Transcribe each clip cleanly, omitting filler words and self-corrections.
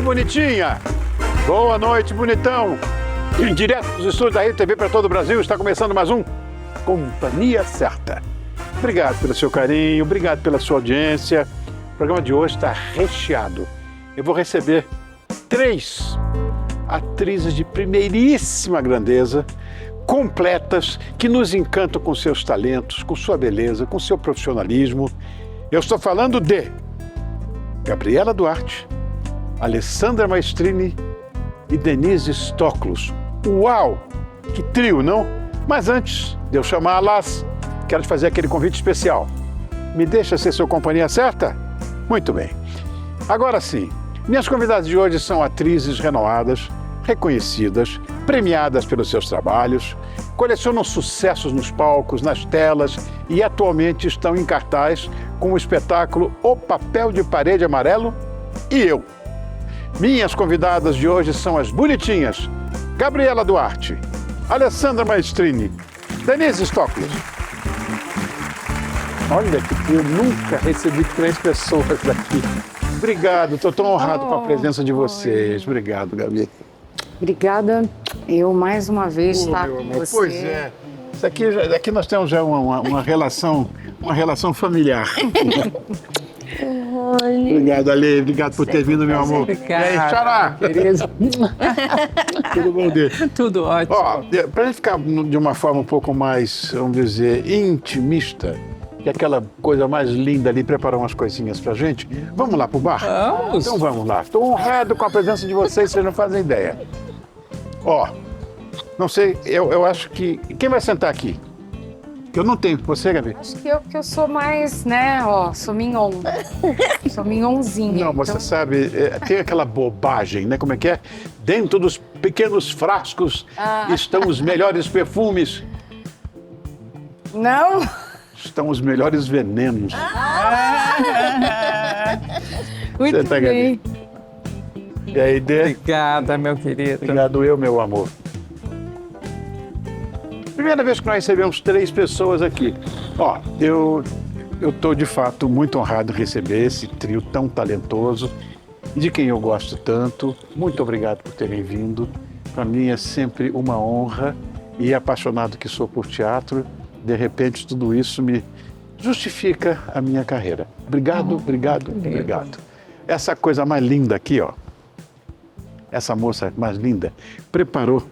Bonitinha! Boa noite, bonitão! Direto dos estúdios da Rede TV para todo o Brasil, está começando mais um Companhia Certa. Obrigado pelo seu carinho, obrigado pela sua audiência. O programa de hoje está recheado. Eu vou receber 3 atrizes de primeiríssima grandeza, completas, que nos encantam com seus talentos, com sua beleza, com seu profissionalismo. Eu estou falando de Gabriela Duarte, Alessandra Maestrini e Denise Stoklos. Uau! Que trio, não? Mas antes de eu chamá-las, quero te fazer aquele convite especial. Me deixa ser sua companhia certa? Muito bem. Agora sim, minhas convidadas de hoje são atrizes renomadas, reconhecidas, premiadas pelos seus trabalhos, colecionam sucessos nos palcos, nas telas e atualmente estão em cartaz com o espetáculo O Papel de Parede Amarelo e Eu. Minhas convidadas de hoje são as bonitinhas Gabriela Duarte, Alessandra Maestrini, Denise Stoklos. Olha que eu nunca recebi 3 pessoas daqui. Obrigado, estou tão honrado com a presença de vocês. Obrigado, Gabi. Obrigada. Eu mais uma vez estar com você. Pois é. Isso aqui nós temos já uma relação familiar. Obrigado, Ale. Obrigado por ter vindo, meu amor. Obrigada. E aí, Xará? Beleza. Tudo bom, Dê? Tudo ótimo. Ó, pra gente ficar de uma forma um pouco mais, vamos dizer, intimista, que é aquela coisa mais linda ali, preparar umas coisinhas pra gente, vamos lá pro bar? Vamos. Então vamos lá. Estou honrado com a presença de vocês não fazem ideia. Ó, não sei, eu acho que... Quem vai sentar aqui? Que eu não tenho. Você, Gabi? Acho que eu sou mais, né, sou mignon. Sou mignonzinha. Não, você sabe, tem aquela bobagem, né? Como é que é? Dentro dos pequenos frascos estão os melhores perfumes. Não? Estão os melhores venenos. Muito Você tá, bem. E aí, Dê? Obrigada, meu querido. Obrigado eu, meu amor. Primeira vez que nós recebemos 3 pessoas aqui. Ó, eu estou de fato muito honrado em receber esse trio tão talentoso e de quem eu gosto tanto. Muito obrigado por terem vindo. Para mim é sempre uma honra e apaixonado que sou por teatro, de repente tudo isso me justifica a minha carreira. Obrigado, obrigado. Essa coisa mais linda aqui, ó. Essa moça mais linda preparou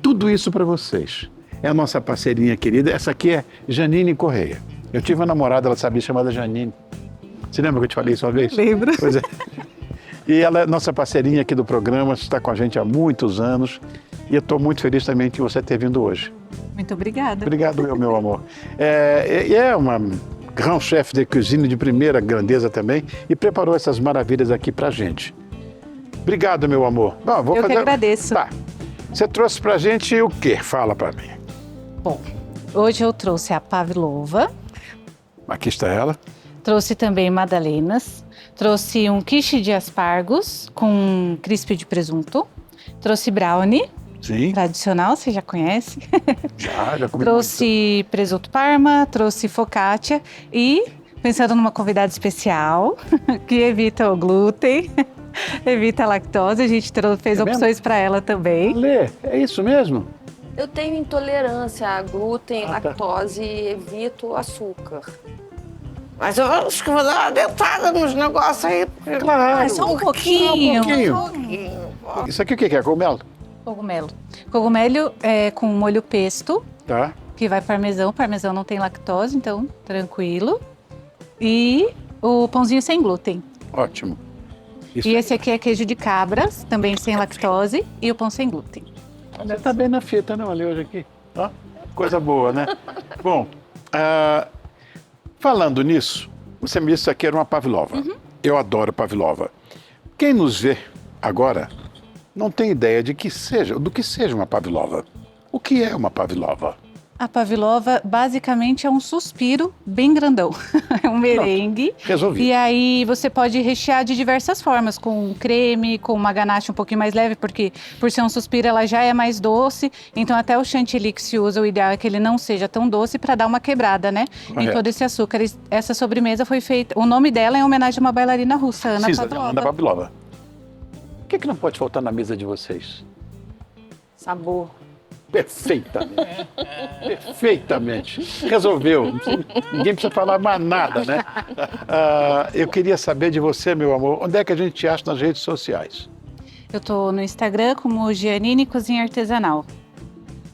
tudo isso para vocês. É a nossa parceirinha querida. Essa aqui é Janine Correia. Eu tive uma namorada, ela sabia, chamada Janine. Você lembra que eu te falei isso uma vez? Lembro. Pois é. E ela é nossa parceirinha aqui do programa, está com a gente há muitos anos. E eu estou muito feliz também de você ter vindo hoje. Muito obrigada. Obrigado, meu amor. É uma grand chef de cozinha de primeira grandeza também e preparou essas maravilhas aqui pra gente. Obrigado, meu amor. Bom, Eu que agradeço. Tá. Você trouxe pra gente o quê? Fala pra mim. Bom, hoje eu trouxe a pavlova, Aqui está ela. trouxe também magdalenas, trouxe um quiche de aspargos com crisp de presunto, trouxe brownie, Sim. tradicional, você já conhece. Já comi Trouxe presunto parma, trouxe focaccia e, pensando numa convidada especial, que evita o glúten, evita a lactose, a gente fez opções para ela também. Lê, é isso mesmo? Eu tenho intolerância a glúten, tá. lactose e evito açúcar. Mas eu acho que vou dar uma dentada nos negócios aí. Claro. Só um pouquinho. Isso aqui o que é? Cogumelo? Cogumelo. Cogumelo é com molho pesto, Tá. que vai parmesão. Parmesão não tem lactose, então tranquilo. E o pãozinho sem glúten. Ótimo. Isso. E esse aqui é queijo de cabras, também sem lactose, e o pão sem glúten. Olha, tá bem na fita, não, ali hoje aqui. Ó, coisa boa, né? Bom, falando nisso, você me disse que aqui era uma pavlova. Eu adoro pavlova. Quem nos vê agora não tem ideia do que seja uma pavlova. O que é uma pavlova? A pavlova basicamente é um suspiro bem grandão. É um merengue. Resolvi. E aí você pode rechear de diversas formas, com creme, com uma ganache um pouquinho mais leve, porque por ser um suspiro ela já é mais doce. Então até o chantilly que se usa, o ideal é que ele não seja tão doce para dar uma quebrada, né? Em todo esse açúcar. Essa sobremesa foi feita, o nome dela é em homenagem a uma bailarina russa, Ana Pavlova. Ana Pavlova. O que não pode faltar na mesa de vocês? Sabor. Perfeitamente. Perfeitamente. Resolveu. Ninguém precisa falar mais nada, né? Eu queria saber de você, meu amor, onde é que a gente te acha nas redes sociais? Eu tô no Instagram como Giannini Cozinha Artesanal.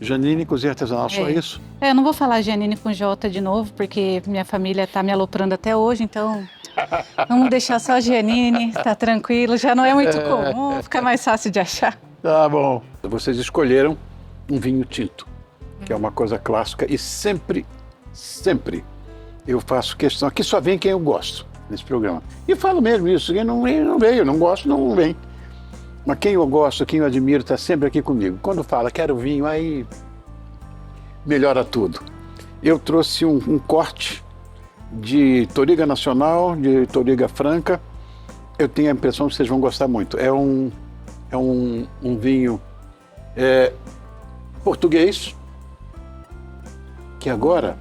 Janine Cozinha Artesanal, só isso? Eu não vou falar Giannini com J de novo, porque minha família tá me aloprando até hoje, então vamos deixar só Giannini, tá tranquilo, já não é muito comum, fica mais fácil de achar. Tá bom. Vocês escolheram um vinho tinto, que é uma coisa clássica e sempre eu faço questão. Aqui só vem quem eu gosto nesse programa. E falo mesmo isso, quem não vem, não veio, não gosto, não vem. Mas quem eu gosto, quem eu admiro, está sempre aqui comigo. Quando fala, quero vinho, aí melhora tudo. Eu trouxe um corte de Touriga Nacional, de Touriga Franca. Eu tenho a impressão que vocês vão gostar muito. É um vinho português, que agora,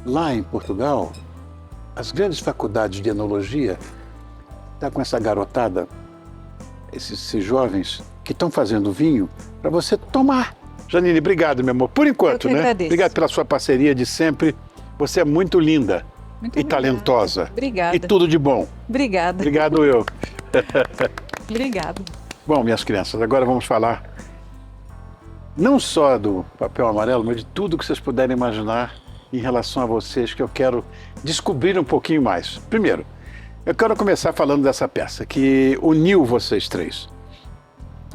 lá em Portugal, as grandes faculdades de enologia estão com essa garotada, esses jovens que estão fazendo vinho para você tomar. Janine, obrigado, meu amor. Por enquanto, Eu que né? agradeço. Obrigado pela sua parceria de sempre. Você é muito linda Muito e talentosa. Obrigada. E tudo de bom. Obrigada. Obrigado eu. Obrigada. Bom, minhas crianças, agora vamos falar não só do papel amarelo, mas de tudo que vocês puderem imaginar em relação a vocês, que eu quero descobrir um pouquinho mais. Primeiro, eu quero começar falando dessa peça que uniu vocês três.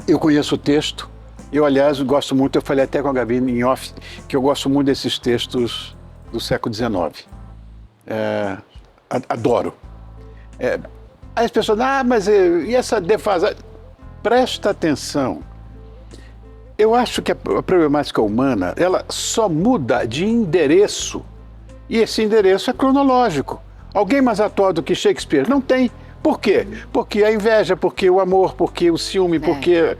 Eu conheço o texto, eu, aliás, gosto muito, eu falei até com a Gabi em off, que eu gosto muito desses textos do século XIX. Adoro. Aí as pessoas, mas e essa defasagem? Presta atenção. Eu acho que a problemática humana, ela só muda de endereço. E esse endereço é cronológico. Alguém mais atual do que Shakespeare? Não tem. Por quê? Porque a inveja, porque o amor, porque o ciúme, porque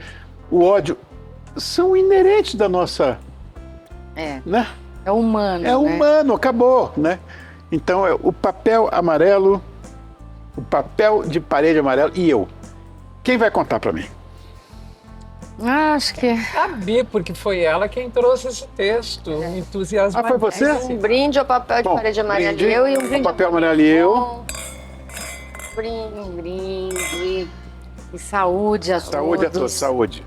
o ódio são inerentes da nossa... Né? É humano. É humano, acabou, né? Então, o papel amarelo, o papel de parede amarelo e eu. Quem vai contar para mim? Acho que A Bi, porque foi ela quem trouxe esse texto, entusiasmado. Foi você? Um brinde ao papel de Bom, parede amarela brinde, e eu e um brinde papel amarelo e eu. bom. um brinde e saúde a Saúde a todos. todos, saúde.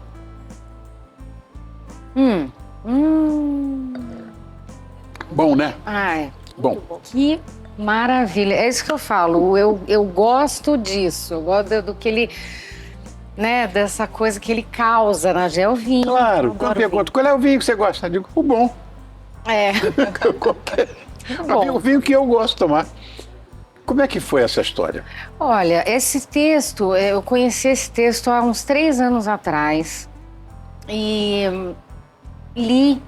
Bom, né? Ai, Bom. que maravilha. É isso que eu falo. Eu gosto disso. Eu gosto do que ele, né, dessa coisa que ele causa na Gelvinho. Claro, quando pergunto, qual é o vinho que você gosta? Eu digo, o bom. É. O vinho que eu gosto de tomar. Como é que foi essa história? Olha, esse texto, eu conheci esse texto há uns 3 anos atrás e li.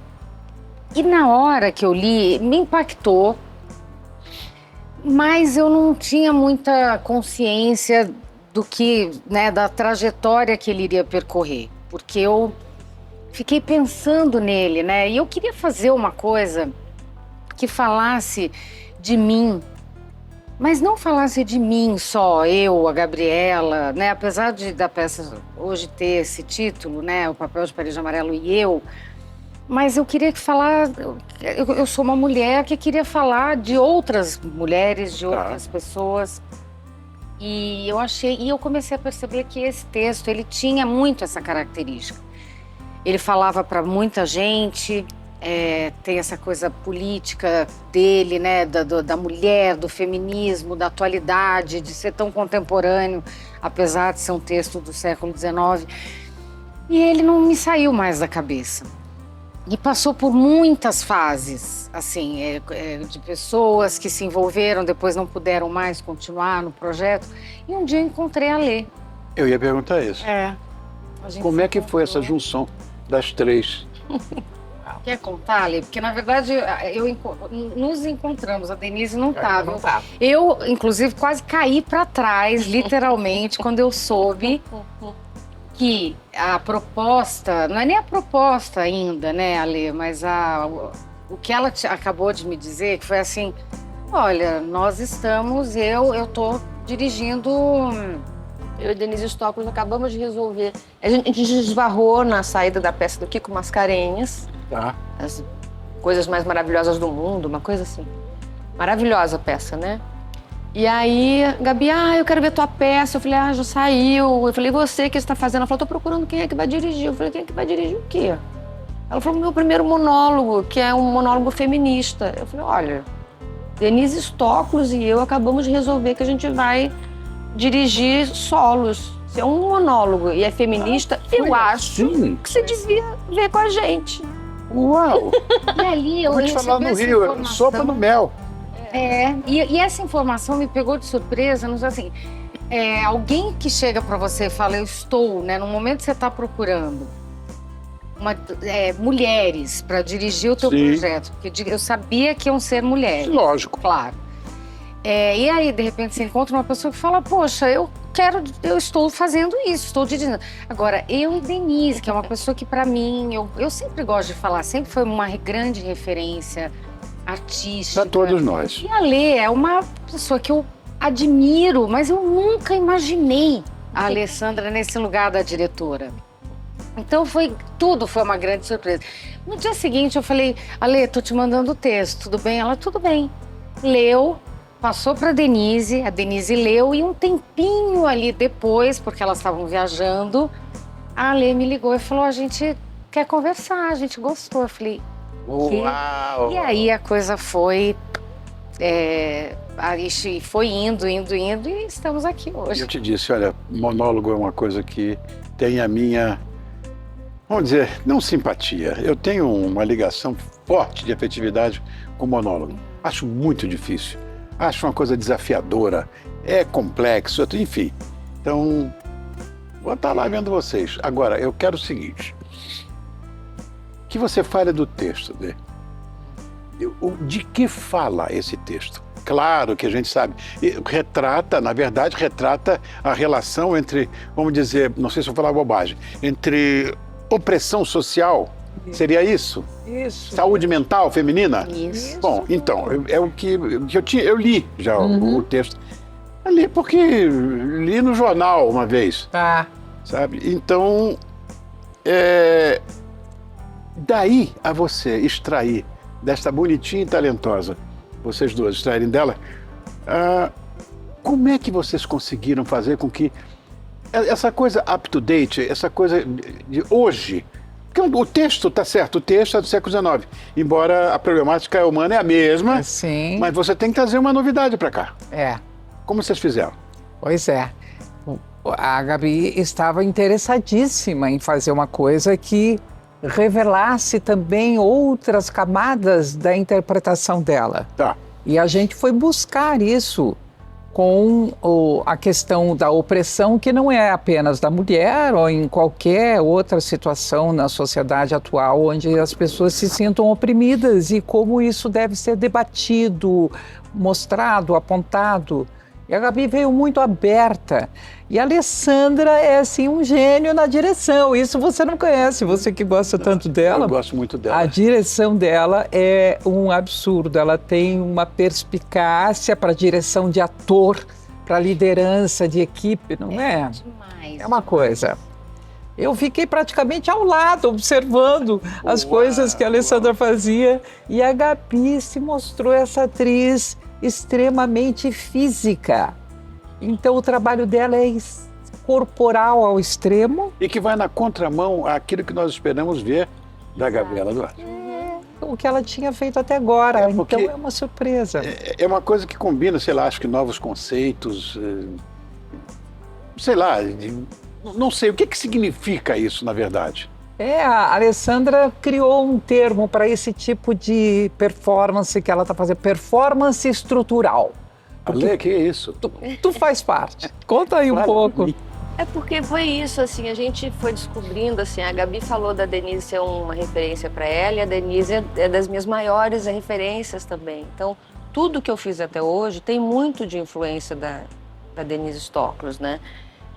E na hora que eu li, me impactou, mas eu não tinha muita consciência do que, né, da trajetória que ele iria percorrer, porque eu fiquei pensando nele, né, e eu queria fazer uma coisa que falasse de mim, mas não falasse de mim só, eu, a Gabriela, né, apesar da peça hoje ter esse título, né, O Papel de Parede Amarelo e Eu, mas eu queria falar, eu sou uma mulher que queria falar de outras mulheres, de outras pessoas. E eu comecei a perceber que esse texto, ele tinha muito essa característica. Ele falava para muita gente, tem essa coisa política dele, né, da mulher, do feminismo, da atualidade, de ser tão contemporâneo, apesar de ser um texto do século XIX. E ele não me saiu mais da cabeça. E passou por muitas fases, assim, de pessoas que se envolveram, depois não puderam mais continuar no projeto. E um dia eu encontrei a Lê. Eu ia perguntar isso. A gente Como se é que foi essa encontrou. junção das três? Quer contar, Lê? Porque, na verdade, nos encontramos, a Denise não estava. Eu, inclusive, quase caí para trás, literalmente, quando eu soube que a proposta, não é nem a proposta ainda, né, Ale, mas o que ela acabou de me dizer, que foi assim, olha, eu tô dirigindo... Eu e Denise Stockley acabamos de resolver. A gente esbarrou na saída da peça do Kiko Mascarenhas. Tá. As coisas mais maravilhosas do mundo, uma coisa assim. Maravilhosa a peça, né? E aí, Gabi, eu quero ver tua peça. Eu falei, já saiu. Eu falei, você, o que você tá fazendo? Ela falou, tô procurando quem é que vai dirigir. Eu falei, quem é que vai dirigir o quê? Ela falou, meu primeiro monólogo, que é um monólogo feminista. Eu falei, olha, Denise Stockley e eu acabamos de resolver que a gente vai dirigir solos. Se é um monólogo e é feminista, eu acho que você devia ver com a gente. Uau! E ali eu vou te falar no Rio, sopa no mel. E essa informação me pegou de surpresa, não sei assim, alguém que chega para você e fala, eu estou, né, no momento que você está procurando mulheres para dirigir o teu projeto, porque eu sabia que iam ser mulheres. Lógico. Claro. E aí, de repente, você encontra uma pessoa que fala, poxa, eu estou fazendo isso, estou dirigindo. Agora, eu e Denise, que é uma pessoa que, para mim, eu sempre gosto de falar, sempre foi uma grande referência artística. Para todos nós. E a Lê é uma pessoa que eu admiro, mas eu nunca imaginei a Alessandra nesse lugar da diretora. Então, tudo foi uma grande surpresa. No dia seguinte, eu falei, Ale, tô te mandando o texto, tudo bem? Ela, tudo bem. Leu. Passou para a Denise leu e um tempinho ali depois, porque elas estavam viajando, a Lê me ligou e falou, a gente quer conversar, a gente gostou. Eu falei, uau! E aí a coisa foi, foi indo e estamos aqui hoje. Eu te disse, olha, monólogo é uma coisa que tem a minha, vamos dizer, não simpatia. Eu tenho uma ligação forte de afetividade com monólogo. Acho muito difícil. Acho uma coisa desafiadora, é complexo, enfim. Então, vou estar lá vendo vocês. Agora, eu quero o seguinte, que você fale do texto, né? De que fala esse texto? Claro que a gente sabe, na verdade, retrata a relação entre, vamos dizer, não sei se eu vou falar bobagem, entre opressão social. Seria isso? Isso. Saúde mental feminina? Isso. Bom, então, é o que eu li já o texto. Eu li porque li no jornal uma vez. Tá. Sabe? Então, daí a você extrair desta bonitinha e talentosa, vocês duas extraírem dela, como é que vocês conseguiram fazer com que essa coisa up-to-date, essa coisa de hoje... Porque o texto, está certo, o texto é do século XIX, embora a problemática humana é a mesma, Sim. Mas você tem que trazer uma novidade para cá. Como vocês fizeram? Pois é. A Gabi estava interessadíssima em fazer uma coisa que revelasse também outras camadas da interpretação dela. Tá. E a gente foi buscar isso com a questão da opressão, que não é apenas da mulher ou em qualquer outra situação na sociedade atual onde as pessoas se sintam oprimidas e como isso deve ser debatido, mostrado, apontado. E a Gabi veio muito aberta. E a Alessandra é, assim, um gênio na direção. Isso você não conhece, você que gosta tanto dela. Eu gosto muito dela. A direção dela é um absurdo. Ela tem uma perspicácia para direção de ator, para liderança de equipe, não é? Demais. É uma coisa. Eu fiquei praticamente ao lado, observando as coisas que a Alessandra fazia. E a Gabi se mostrou essa atriz extremamente física. Então o trabalho dela é corporal ao extremo. E que vai na contramão àquilo que nós esperamos ver da Gabriela Duarte. O que ela tinha feito até agora, porque então é uma surpresa. É uma coisa que combina, sei lá, acho que novos conceitos, sei lá, não sei, o que significa isso, na verdade? A Alessandra criou um termo para esse tipo de performance que ela está fazendo, performance estrutural. Ale, que é isso? Tu faz parte. Conta aí um pouco. É porque foi isso, assim, a gente foi descobrindo, assim, a Gabi falou da Denise ser uma referência para ela e a Denise é das minhas maiores referências também. Então, tudo que eu fiz até hoje tem muito de influência da Denise Stoklos, né?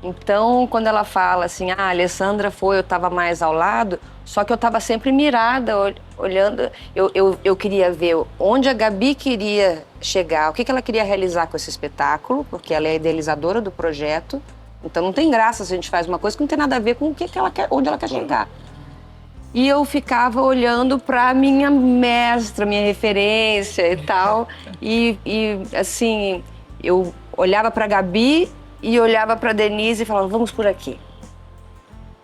Então, quando ela fala assim, a Alessandra foi, eu estava mais ao lado, só que eu estava sempre mirada, olhando, eu queria ver onde a Gabi queria chegar, o que ela queria realizar com esse espetáculo, porque ela é a idealizadora do projeto, então não tem graça se a gente faz uma coisa que não tem nada a ver com o que ela quer, onde ela quer chegar. E eu ficava olhando para minha mestra, minha referência e tal, e assim, eu olhava para a Gabi e olhava para a Denise e falava, vamos por aqui.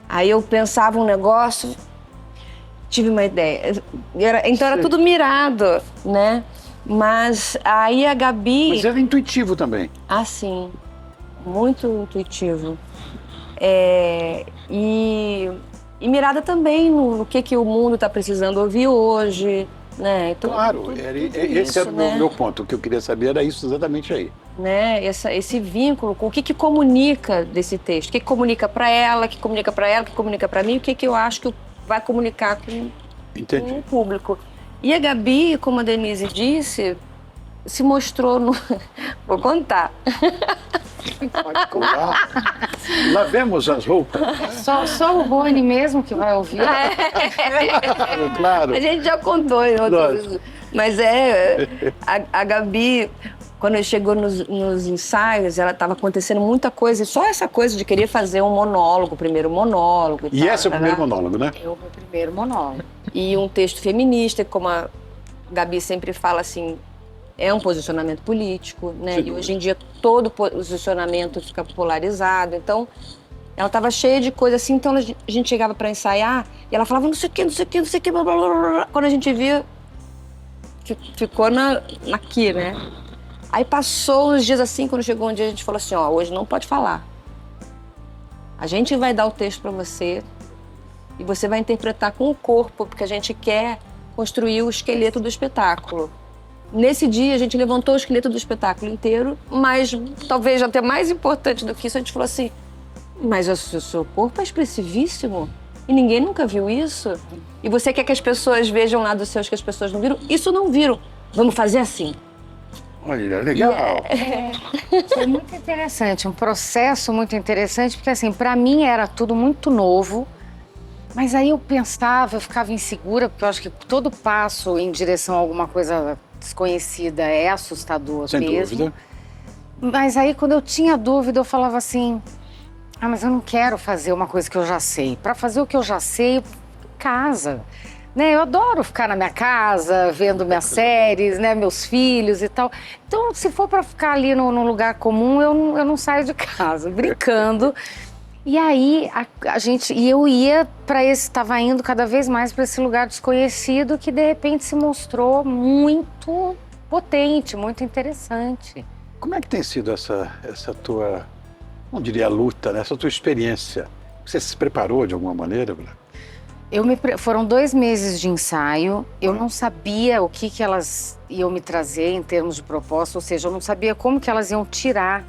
Aí eu pensava um negócio, tive uma ideia. Então era tudo mirado, né? Mas aí a Gabi... Mas era intuitivo também. Ah, sim. Muito intuitivo. E mirada também no que o mundo está precisando ouvir hoje, né? Então, Claro, esse era o né? meu ponto. O que eu queria saber era isso exatamente aí. Né? Esse vínculo com o que comunica desse texto, o que comunica para ela, o que comunica para ela, o que comunica para mim, o que eu acho que vai comunicar com o público. E a Gabi, como a Denise disse, se mostrou no... Vou contar. Pode contar. Lavemos as roupas. Só o Rony mesmo que vai ouvir. Claro. A gente já contou em outros... Mas a Gabi... Quando chegou nos ensaios, ela estava acontecendo muita coisa, só essa coisa de querer fazer um monólogo, o primeiro monólogo. E esse é o primeiro monólogo, né? É o meu primeiro monólogo. E um texto feminista, como a Gabi sempre fala assim, é um posicionamento político, né? E hoje em dia todo posicionamento fica polarizado. Então, ela estava cheia de coisa assim, então a gente chegava para ensaiar e ela falava não sei o que, não sei o que, não sei o que, blá, blá, blá, blá. Quando a gente via, ficou aqui, né? Aí passou uns dias assim, quando chegou um dia a gente falou assim, ó, hoje não pode falar. A gente vai dar o texto para você e você vai interpretar com o corpo, porque a gente quer construir o esqueleto do espetáculo. Nesse dia a gente levantou o esqueleto do espetáculo inteiro, mas talvez até mais importante do que isso, a gente falou assim, mas o seu corpo é expressivíssimo e ninguém nunca viu isso. E você quer que as pessoas vejam lados seus que as pessoas não viram? Isso não viram. Vamos fazer assim. Olha, legal. Foi muito interessante, um processo muito interessante, porque assim, para mim era tudo muito novo, mas aí eu pensava, eu ficava insegura, porque eu acho que todo passo em direção a alguma coisa desconhecida é assustador Sem mesmo. dúvida. Mas aí quando eu tinha dúvida, eu falava assim, mas eu não quero fazer uma coisa que eu já sei. Para fazer o que eu já sei, casa. Né, eu adoro ficar na minha casa, vendo minhas séries, né, meus filhos e tal. Então, se for para ficar ali num lugar comum, eu não saio de casa, brincando. E aí, eu ia para estava indo cada vez mais para esse lugar desconhecido que, de repente, se mostrou muito potente, muito interessante. Como é que tem sido essa tua, não diria luta, né? Essa tua experiência? Você se preparou de alguma maneira, Bela? Foram 2 meses de ensaio, eu não sabia o que elas iam me trazer em termos de proposta, ou seja, eu não sabia como que elas iam tirar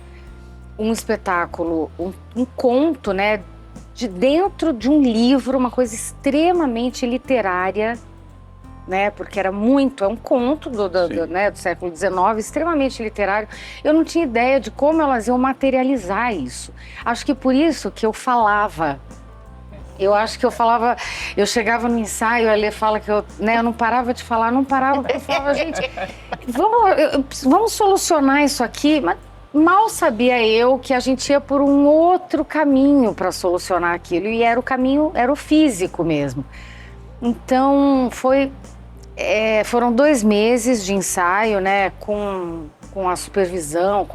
um espetáculo, um conto, né, de dentro de um livro, uma coisa extremamente literária, né, porque é um conto do século XIX, extremamente literário. Eu não tinha ideia de como elas iam materializar isso. Acho que por isso que eu falava. Eu acho que eu chegava no ensaio, a Lê fala que eu não parava de falar, porque eu falava, gente, vamos solucionar isso aqui, mas mal sabia eu que a gente ia por um outro caminho para solucionar aquilo, e era o físico mesmo. Então, foram 2 meses de ensaio, né, com a supervisão,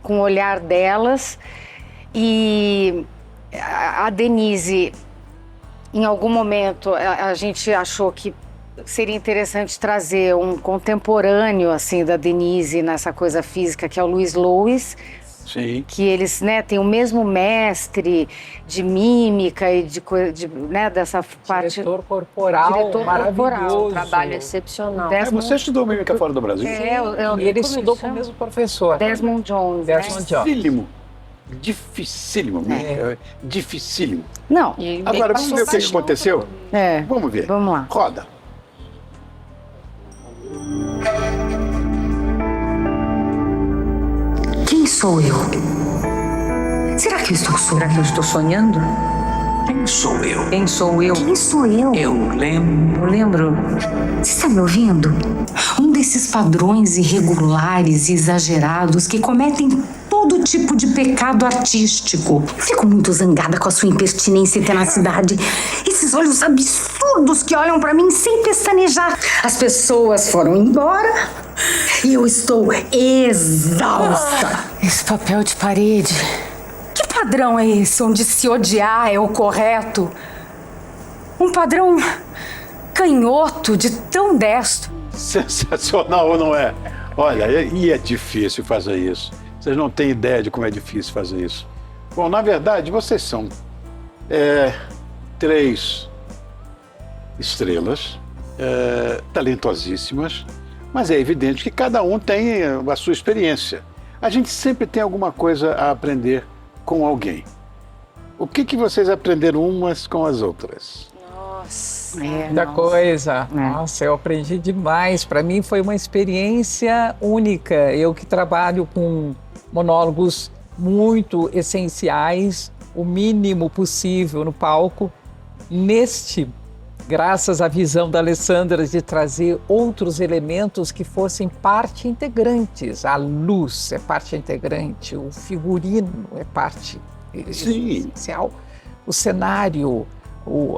com o olhar delas, e a Denise, em algum momento, a gente achou que seria interessante trazer um contemporâneo assim da Denise nessa coisa física, que é o Luiz Lois. Sim. Que eles, né, têm o mesmo mestre de mímica e dessa parte. Diretor corporal, maravilhoso. Um trabalho excepcional. Você estudou mímica fora do Brasil? E ele estudou com o mesmo professor. Desmond Jones. Desmond Jones. Filho. dificílimo, dificílimo. Não, Agora, vamos ver o que aconteceu? é. Vamos ver. Vamos lá. Roda. Quem sou eu? Será que eu estou sonhando? Quem sou eu? Quem sou eu? Quem sou eu? Eu lembro. Eu lembro. Você está me ouvindo? Um desses padrões irregulares e exagerados que cometem todo tipo de pecado artístico. Eu fico muito zangada com a sua impertinência e tenacidade. Esses olhos absurdos que olham pra mim sem pestanejar. As pessoas foram embora e eu estou exausta. Esse papel de parede. Que padrão é esse onde se odiar é o correto? Um padrão canhoto de tão destro. Sensacional ou não é? Olha, e é difícil fazer isso. Vocês não têm ideia de como é difícil fazer isso. Bom, na verdade, vocês são 3 estrelas, talentosíssimas, mas é evidente que cada um tem a sua experiência. A gente sempre tem alguma coisa a aprender com alguém. O que vocês aprenderam umas com as outras? Muita coisa. Nossa, eu aprendi demais. Para mim foi uma experiência única. Eu que trabalho com monólogos muito essenciais, o mínimo possível no palco. Graças à visão da Alessandra de trazer outros elementos que fossem parte integrantes. A luz é parte integrante, o figurino é parte essencial, o cenário,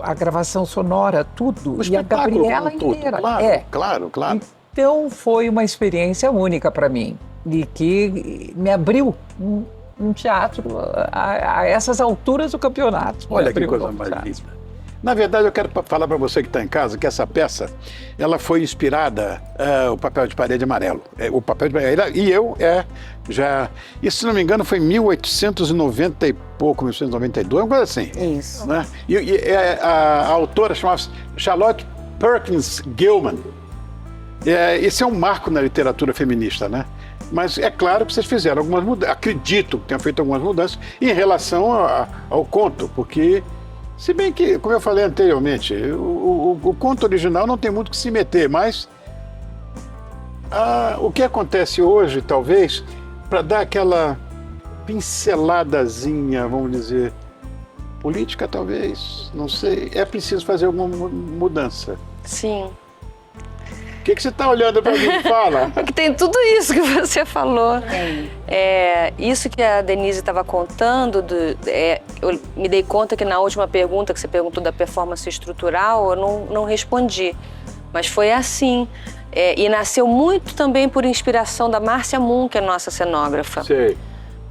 a gravação sonora, tudo. E a Gabriela inteira. Claro. Então foi uma experiência única para mim e que me abriu um teatro a essas alturas do campeonato. Olha que coisa mais linda. Na verdade, eu quero falar para você que está em casa que essa peça, ela foi inspirada, o papel de parede amarelo. O papel de parede, e eu isso, se não me engano, foi em 1890 e pouco, 1892, uma coisa assim. Isso. Né? E a autora chamava-se Charlotte Perkins Gilman. Esse é um marco na literatura feminista, né? Mas é claro que vocês fizeram algumas mudanças, acredito que tenham feito algumas mudanças em relação ao conto, porque... Se bem que, como eu falei anteriormente, o conto original não tem muito que se meter, mas o que acontece hoje, talvez, para dar aquela pinceladazinha, vamos dizer, política talvez, não sei, é preciso fazer alguma mudança. Sim. O que você está olhando para mim? Fala. Porque tem tudo isso que você falou. Isso que a Denise estava contando, eu me dei conta que na última pergunta que você perguntou da performance estrutural, eu não respondi. Mas foi assim. E nasceu muito também por inspiração da Márcia Moon, que é nossa cenógrafa. Sei.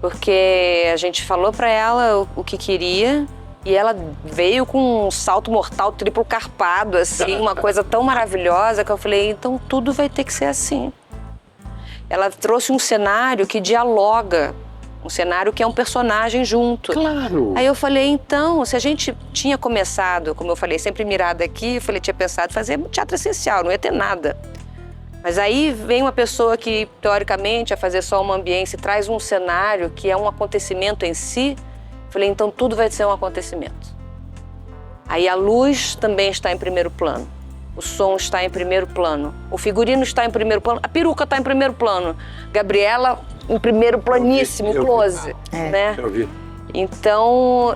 Porque a gente falou para ela o que queria. E ela veio com um salto mortal triplo carpado, assim, uma coisa tão maravilhosa que eu falei, então tudo vai ter que ser assim. Ela trouxe um cenário que dialoga, um cenário que é um personagem junto. Claro! Aí eu falei, então, se a gente tinha começado, como eu falei, sempre mirada aqui, eu falei, tinha pensado em fazer teatro essencial, não ia ter nada. Mas aí vem uma pessoa que, teoricamente, ia fazer só uma ambiência e traz um cenário que é um acontecimento em si. Falei, então tudo vai ser um acontecimento. Aí a luz também está em primeiro plano. O som está em primeiro plano. O figurino está em primeiro plano. A peruca está em primeiro plano. Gabriela em primeiro planíssimo, close. Né? Eu vi. Então,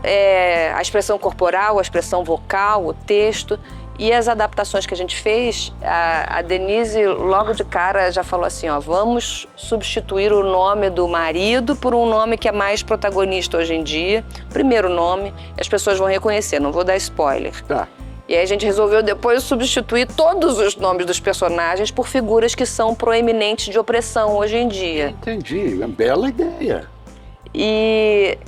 a expressão corporal, a expressão vocal, o texto e as adaptações que a gente fez, a Denise logo de cara já falou assim, vamos substituir o nome do marido por um nome que é mais protagonista hoje em dia, primeiro nome, as pessoas vão reconhecer, não vou dar spoiler. Tá. E aí a gente resolveu depois substituir todos os nomes dos personagens por figuras que são proeminentes de opressão hoje em dia. Entendi, uma bela ideia. E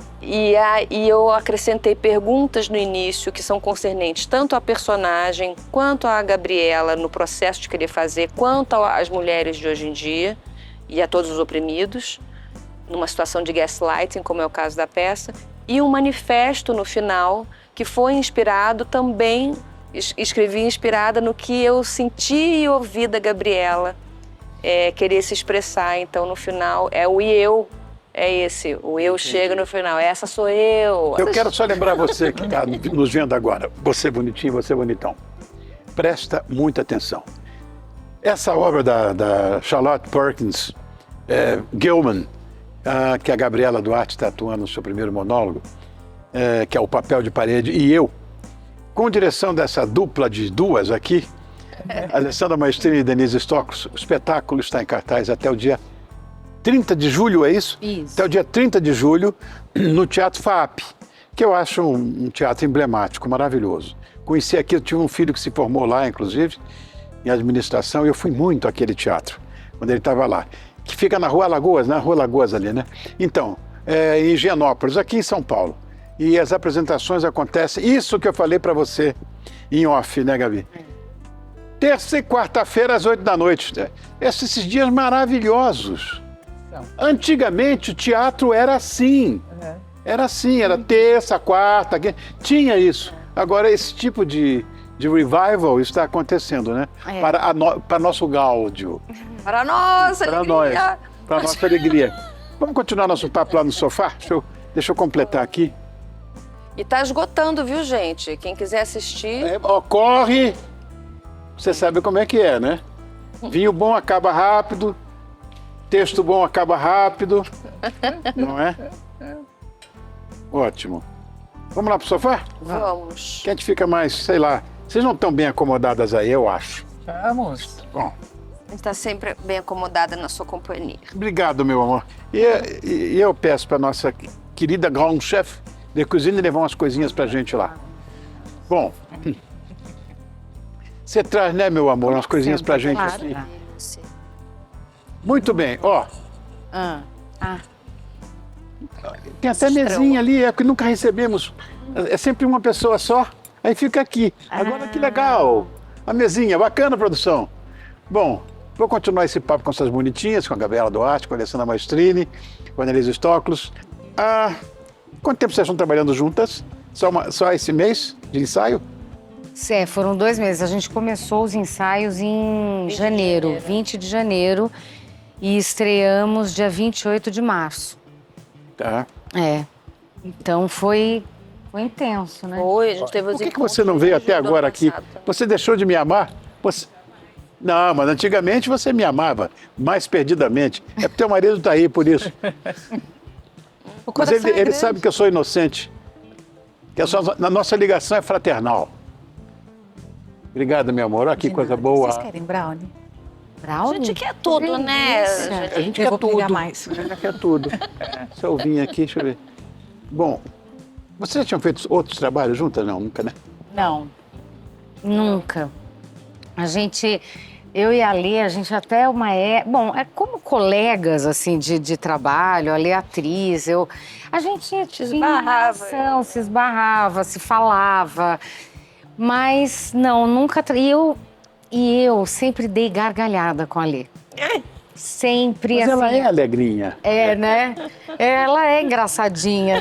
eu acrescentei perguntas no início que são concernentes tanto à personagem, quanto à Gabriela no processo de querer fazer, quanto às mulheres de hoje em dia e a todos os oprimidos, numa situação de gaslighting, como é o caso da peça, e um manifesto no final que foi inspirado também, escrevi inspirada no que eu senti e ouvi da Gabriela querer se expressar. Então, no final, é o eu é esse. O eu chega no final. Essa sou eu. Eu quero só lembrar você que está nos vendo agora, você bonitinho, você bonitão. Presta muita atenção. Essa obra da Charlotte Perkins Gilman, que a Gabriela Duarte está atuando no seu primeiro monólogo, que é o Papel de Parede, e eu, com direção dessa dupla de duas aqui, Alessandra Maestrini e Denise Stokos, o espetáculo está em cartaz até o dia 30 de julho, é isso? Isso. Até o dia 30 de julho, no Teatro FAAP, que eu acho um teatro emblemático, maravilhoso. Conheci aqui, eu tive um filho que se formou lá, inclusive, em administração, e eu fui muito àquele teatro, quando ele estava lá. Que fica na Rua Lagoas, né? Rua Lagoas ali, né? Então, em Higienópolis, aqui em São Paulo. E as apresentações acontecem, isso que eu falei para você em off, né, Gabi? Terça e quarta-feira às 8 da noite. Esses dias maravilhosos. Antigamente o teatro era assim. Era assim, era terça, quarta, tinha isso. Agora esse tipo de revival está acontecendo, né? Para nosso gáudio. Para nossa alegria. Para nossa alegria. Vamos continuar nosso papo lá no sofá? Deixa eu completar aqui. E tá esgotando, viu, gente? Quem quiser assistir... Corre! Você sabe como é que é, né? Vinho bom acaba rápido, texto bom acaba rápido, não é? Ótimo. Vamos lá pro sofá? Vamos. Que a gente fica mais, sei lá, vocês não estão bem acomodadas aí, eu acho. Vamos. Bom, A gente está sempre bem acomodada na sua companhia. obrigado, meu amor. E eu peço para nossa querida grande chef de cozinha levar umas coisinhas pra gente lá. Bom, você traz, né, meu amor, umas coisinhas pra gente Claro. aqui. Muito bem, ó. Tem até mesinha ali, é que nunca recebemos. É sempre uma pessoa só, aí fica aqui. Agora que legal. A mesinha, bacana, produção. Bom, vou continuar esse papo com essas bonitinhas, com a Gabriela Duarte, com a Alessandra Maestrini, com a Annelise Stoklos. Quanto tempo vocês estão trabalhando juntas? Só esse mês de ensaio? Foram 2 meses. A gente começou os ensaios em janeiro, 20 de janeiro, e estreamos dia 28 de março. Tá. Então foi intenso, né? Foi, a gente teve os Por que você não veio até agora aqui? Você deixou de me amar? Não, mas antigamente você me amava, mais perdidamente. É porque teu marido está aí por isso. Mas ele sabe que eu sou inocente. Que a nossa ligação é fraternal. Obrigado, meu amor. Olha que coisa boa. Vocês querem brownie? A gente quer tudo, né? A gente Eu quer vou pegar tudo. mais. A gente quer tudo. Deixa eu vir aqui, deixa eu ver. Bom, vocês já tinham feito outros trabalhos juntas? Não, nunca, né? Não, nunca. Eu e a Lê, a gente até bom, é como colegas, assim, de trabalho, a Lê é atriz, a gente tinha se esbarrava, se falava, mas não, nunca, eu sempre dei gargalhada com a Lê. Sempre, Mas assim. ela é alegrinha. Né? Ela é engraçadinha.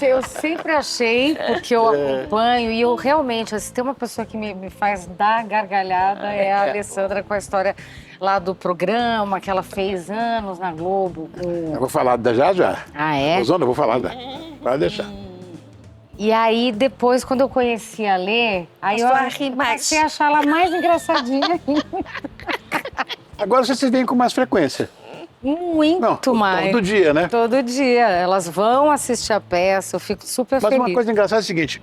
Eu sempre achei, porque eu acompanho, e eu realmente, se tem uma pessoa que me faz dar gargalhada, é a Alessandra, com a história lá do programa, que ela fez anos na Globo. Eu vou falar já. Ah, é? Rosana, eu vou falar. Pode deixar. E aí, depois, quando eu conheci a Lê, aí eu passei a achar ela mais engraçadinha ainda. Agora vocês vêm com mais frequência. Muito mais. Todo dia, né? Todo dia. Elas vão assistir a peça, eu fico super Mas feliz. uma coisa engraçada é o seguinte,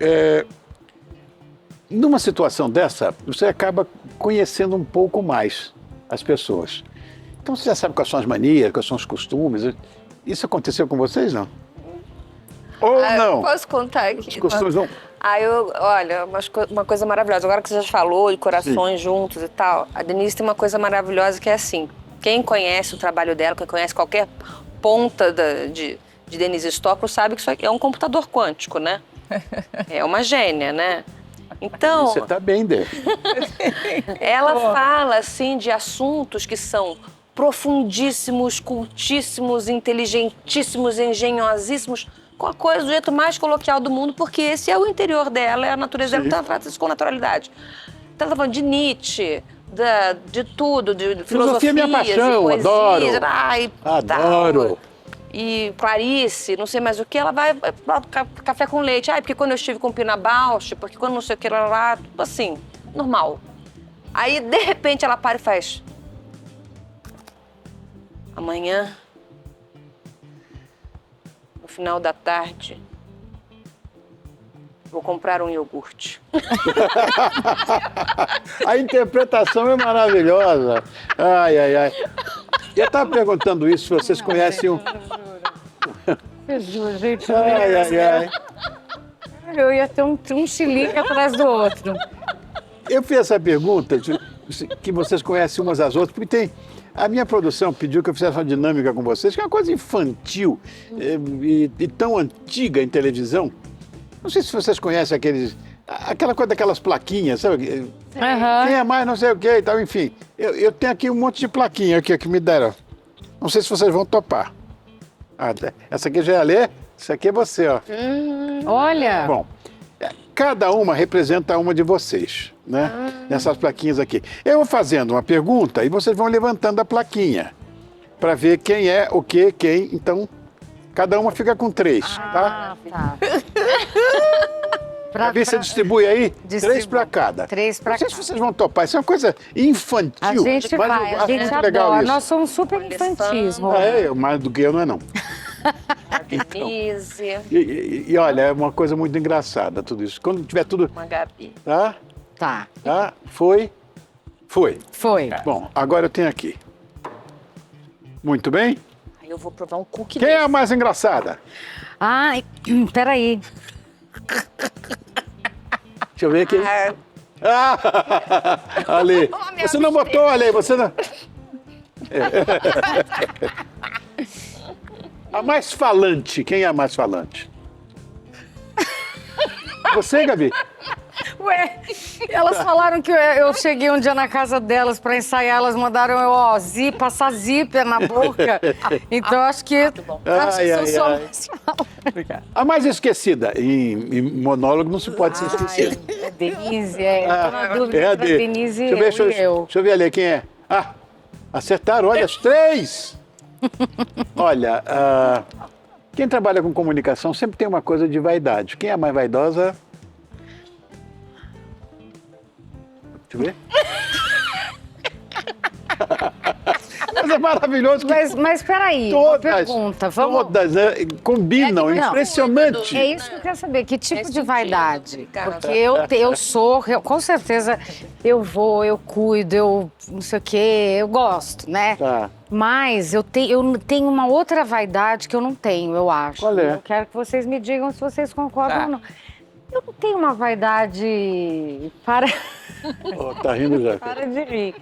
numa situação dessa, você acaba conhecendo um pouco mais as pessoas. Então você já sabe quais são as manias, quais são os costumes. Isso aconteceu com vocês, não? Ou não? Posso contar aqui? Os costumes não... Olha, uma coisa maravilhosa. Agora que você já falou de corações juntos e tal, a Denise tem uma coisa maravilhosa que é assim, quem conhece o trabalho dela, quem conhece qualquer ponta de Denise Stoklos sabe que isso aqui é um computador quântico, né? É uma gênia, né? Então... Você tá bem dele. Ela fala, assim, de assuntos que são profundíssimos, cultíssimos, inteligentíssimos, engenhosíssimos, com a coisa do jeito mais coloquial do mundo, porque esse é o interior dela, é a natureza dela, então ela trata isso com naturalidade. Então ela tá falando de Nietzsche, de tudo, de Filosofia é minha paixão, de poesias. adoro. Ai, Adoro. tal. E Clarice, não sei mais o que, ela vai café com leite. Ai, porque quando eu estive com Pina Bausch, porque quando não sei o que, lá, tudo assim, normal. Aí, de repente, ela para e faz... Amanhã, no final da tarde, vou comprar um iogurte. A interpretação é maravilhosa. Ai, ai, ai. Eu estava perguntando isso, se vocês conhecem o... Jesus, gente. Ai, ai, ai. Eu ia ter um chilique atrás do outro. Eu fiz essa pergunta, que vocês conhecem umas às outras, porque tem... A minha produção pediu que eu fizesse uma dinâmica com vocês, que é uma coisa infantil e tão antiga em televisão. Não sei se vocês conhecem aquela coisa daquelas plaquinhas, sabe? Quem é mais não sei o que e tal, enfim. Eu tenho aqui um monte de plaquinha aqui que me deram. Não sei se vocês vão topar. Essa aqui já é a Lê, essa aqui é você, ó. Olha! Bom, cada uma representa uma de vocês, né? Nessas plaquinhas aqui. Eu vou fazendo uma pergunta e vocês vão levantando a plaquinha para ver quem é o quê, quem. Então, cada uma fica com 3, tá? Tá. Pra ver se você distribui aí, Distribui. 3 para cada. 3 para Não sei cada. se vocês vão topar, isso é uma coisa infantil. A gente mas vai, eu a acho gente muito legal adora. isso. Nós somos super infantis, Rô. Mais do que eu não é não. Denise, E olha, é uma coisa muito engraçada tudo isso. Quando tiver tudo, uma Gabi. tá? Tá. Foi. Foi. Bom, agora eu tenho aqui. Muito bem. Aí eu vou provar um cookie Quem é desse. a mais engraçada? Ai, peraí. Deixa eu ver aqui. Ale. Você não botou, Ale, você não... A mais falante, quem é a mais falante? Você, Gabi? Ué, elas falaram que eu cheguei um dia na casa delas pra ensaiar, elas mandaram eu, passar zíper na boca. Então acho que eu sou mais falante. A mais esquecida. Em monólogo não se pode ser esquecida. É Denise, tô na dúvida É a entre a D. Denise Deixa eu ver, e eu. deixa eu ver ali quem é. Acertaram, olha, as 3! Olha, quem trabalha com comunicação sempre tem uma coisa de vaidade. Quem é a mais vaidosa? Deixa eu ver. Mas é maravilhoso. Mas peraí, uma pergunta. Vamos... Todas combinam, Não, impressionante. É isso que eu quero saber, que tipo de sentido, vaidade? cara. Porque eu sou, com certeza, eu cuido, eu não sei o quê, eu gosto, né? Tá. Mas eu tenho uma outra vaidade que eu não tenho, eu acho. Qual é? Eu quero que vocês me digam se vocês concordam Tá. ou não. Eu não tenho uma vaidade Tá rindo já. Para de rir.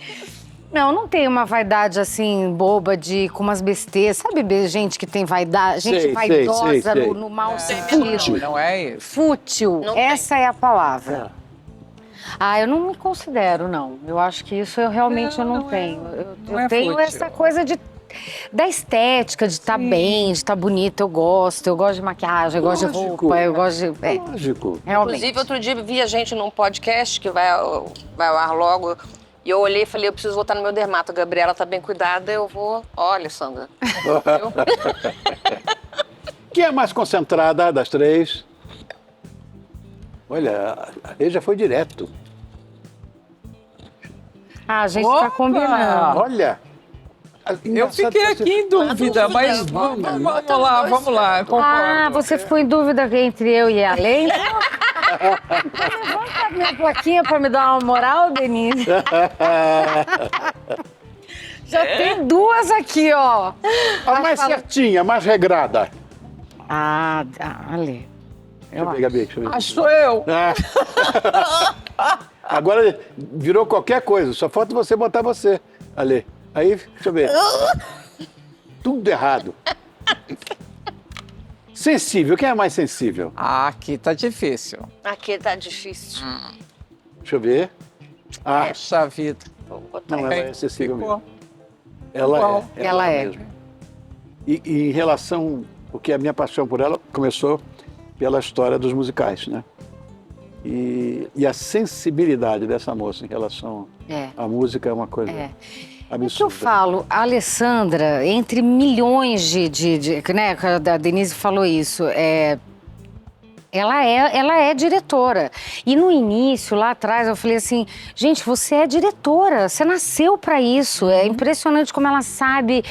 Não, não tenho uma vaidade assim, boba, com umas besteiras. Sabe, gente que tem vaidade? Gente vaidosa sei. no mau sentido. Não é isso. Fútil, Não essa é a palavra. Eu não me considero, não. Eu acho que isso eu realmente não tenho. Eu tenho fútil. essa coisa da estética, de estar bem, de estar bonita. Eu gosto de maquiagem, eu gosto de roupa, eu gosto de... Lógico. Realmente. Inclusive, outro dia vi a gente num podcast que vai ao ar logo. E eu olhei e falei, eu preciso voltar no meu dermato. A Gabriela tá bem cuidada, eu vou... Olha, Sandra. Quem é mais concentrada das 3? Olha, a Lê já foi direto. A gente tá combinando. Olha. Eu fiquei aqui em dúvida, mas vamos lá. Concordo. Você ficou em dúvida entre eu e a Lê? Levanta a minha plaquinha pra me dar uma moral, Denise. Já tem 2 aqui, ó. A mais certinha, a mais regrada. Lê. Deixa eu ver, Gabi. Deixa eu ver. Sou eu. Agora virou qualquer coisa, só falta você botar você, Ale. Aí, deixa eu ver. Tudo errado. Sensível, quem é mais sensível? Aqui tá difícil. Aqui tá difícil. Deixa eu ver. Puxa vida. Vou botar Não, ela é sensível Ficou. mesmo. Ela é. Ela é. Mesmo. E em relação, porque a minha paixão por ela começou pela história dos musicais, né? E a sensibilidade dessa moça em relação à música é uma coisa absurda. O que eu falo, a Alessandra, entre milhões né, a Denise falou isso, ela é diretora. E no início, lá atrás, eu falei assim, gente, você é diretora, você nasceu para isso. É impressionante como ela sabe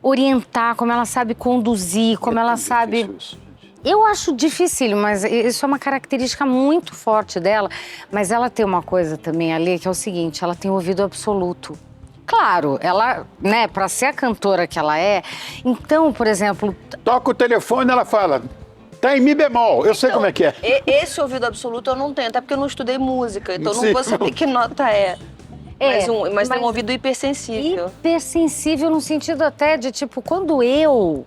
orientar, como ela sabe conduzir, como ela sabe... Eu acho difícil, mas isso é uma característica muito forte dela. Mas ela tem uma coisa também ali, que é o seguinte, ela tem ouvido absoluto. Claro, ela, né, para ser a cantora que ela é, então, por exemplo... Toca o telefone, ela fala, tá em mi bemol, eu sei como é que é. Esse ouvido absoluto eu não tenho, até porque eu não estudei música, então não vou saber que nota é. Mas tem um ouvido hipersensível. Hipersensível no sentido até de, tipo, quando eu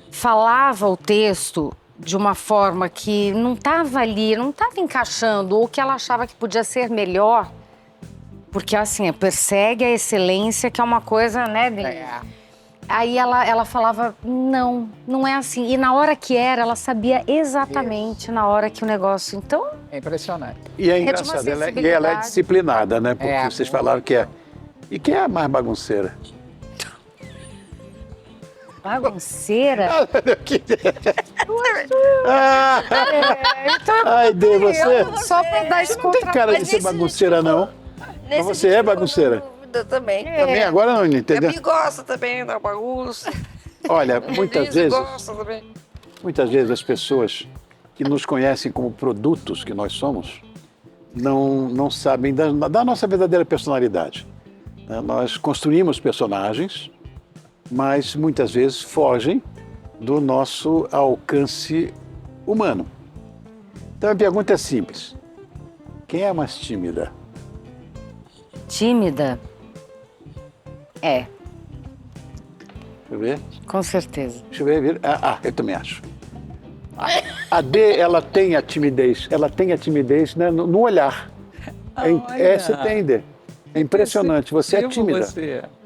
falava o texto de uma forma que não estava ali, não estava encaixando, ou que ela achava que podia ser melhor, porque, assim, persegue a excelência, que é uma coisa, né, Aí ela falava, não é assim. E na hora que ela sabia exatamente na hora que o negócio... Então... É impressionante. E é engraçado, ela é disciplinada, né? Porque vocês falaram que é... E quem é a mais bagunceira? Bagunceira? Ai, Dê, você... Só pra dar esse Você não tem cara de ser bagunceira, não. Mas você é bagunceira? Também. Também agora não, entendeu? Ele gosta também da bagunça. Olha, muitas vezes as pessoas que nos conhecem como produtos que nós somos não sabem da nossa verdadeira personalidade. Nós construímos personagens, mas muitas vezes fogem do nosso alcance humano. Então a pergunta é simples. Quem é mais tímida? Tímida? É. Deixa eu ver. Com certeza. Deixa eu ver. Eu também acho. A Dê, ela tem a timidez. Ela tem a timidez, né, no olhar. Você tem, Dê. É impressionante. Você é tímida.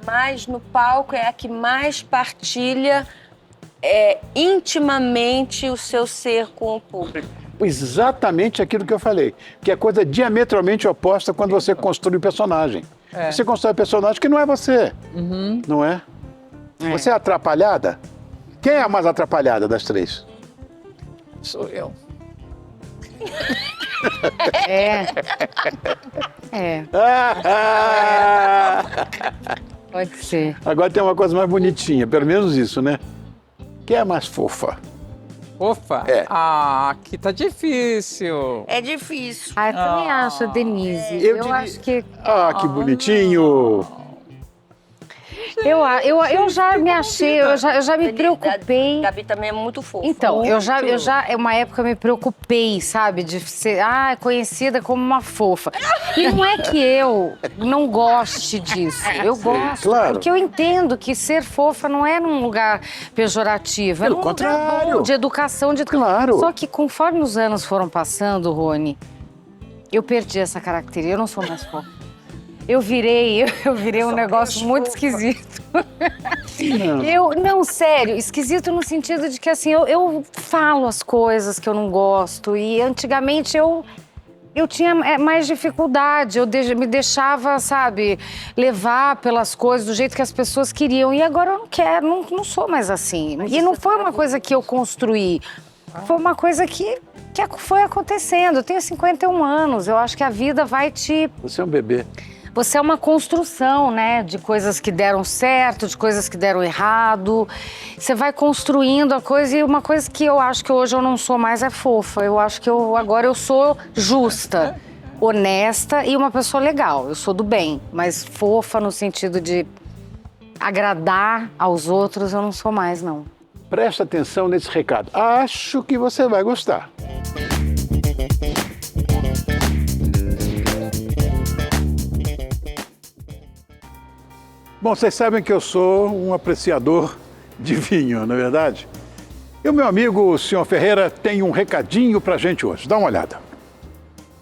Mas no palco é a que mais partilha intimamente o seu ser com o público. Exatamente aquilo que eu falei. Que é coisa diametralmente oposta quando você construi o personagem. Você constrói um personagem que não é você, não é? Você é atrapalhada? Quem é a mais atrapalhada das três? Sou eu. Pode ser. Agora tem uma coisa mais bonitinha, pelo menos isso, né? Quem é a mais fofa? Fofa? Aqui tá difícil. É difícil. Eu também acho, Denise. Eu acho que... que bonitinho! Eu já me achei, eu já me preocupei. Gabi também é muito fofa. Então, uma época eu me preocupei, sabe? De ser conhecida como uma fofa. E não é que eu não goste disso. Eu gosto. Claro. Porque eu entendo que ser fofa não é num lugar pejorativo. Pelo é num contrário. lugar bom, de educação. Claro. Só que conforme os anos foram passando, Rony, eu perdi essa característica. Eu não sou mais fofa. Eu virei um negócio muito esquisito. Não, sério, esquisito no sentido de que, assim, eu falo as coisas que eu não gosto. E antigamente eu tinha mais dificuldade, me deixava, sabe, levar pelas coisas do jeito que as pessoas queriam. E agora eu não quero, não sou mais assim. E não foi uma coisa que eu construí, foi uma coisa que foi acontecendo. Eu tenho 51 anos, eu acho que a vida vai te... Você é um bebê. Você é uma construção, né, de coisas que deram certo, de coisas que deram errado. Você vai construindo a coisa, e uma coisa que eu acho que hoje eu não sou mais é fofa. Eu acho que agora eu sou justa, honesta e uma pessoa legal. Eu sou do bem, mas fofa no sentido de agradar aos outros eu não sou mais, não. Presta atenção nesse recado. Acho que você vai gostar. Bom, vocês sabem que eu sou um apreciador de vinho, não é verdade? E o meu amigo, o senhor Ferreira, tem um recadinho pra gente hoje. Dá uma olhada.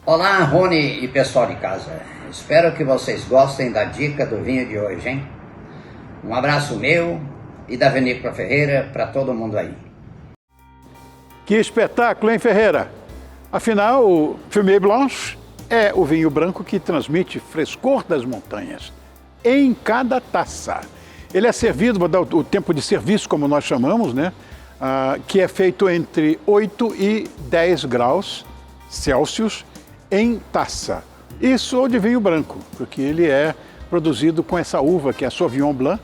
Olá, Rony e pessoal de casa. Espero que vocês gostem da dica do vinho de hoje, hein? Um abraço meu e da Vinícola Ferreira para todo mundo aí. Que espetáculo, hein, Ferreira? Afinal, o Fumé Blanche é o vinho branco que transmite frescor das montanhas em cada taça. Ele é servido, vou dar o tempo de serviço, como nós chamamos, né? Que é feito entre 8 e 10 graus Celsius em taça. Isso de vinho branco, porque ele é produzido com essa uva que é a Sauvignon Blanc,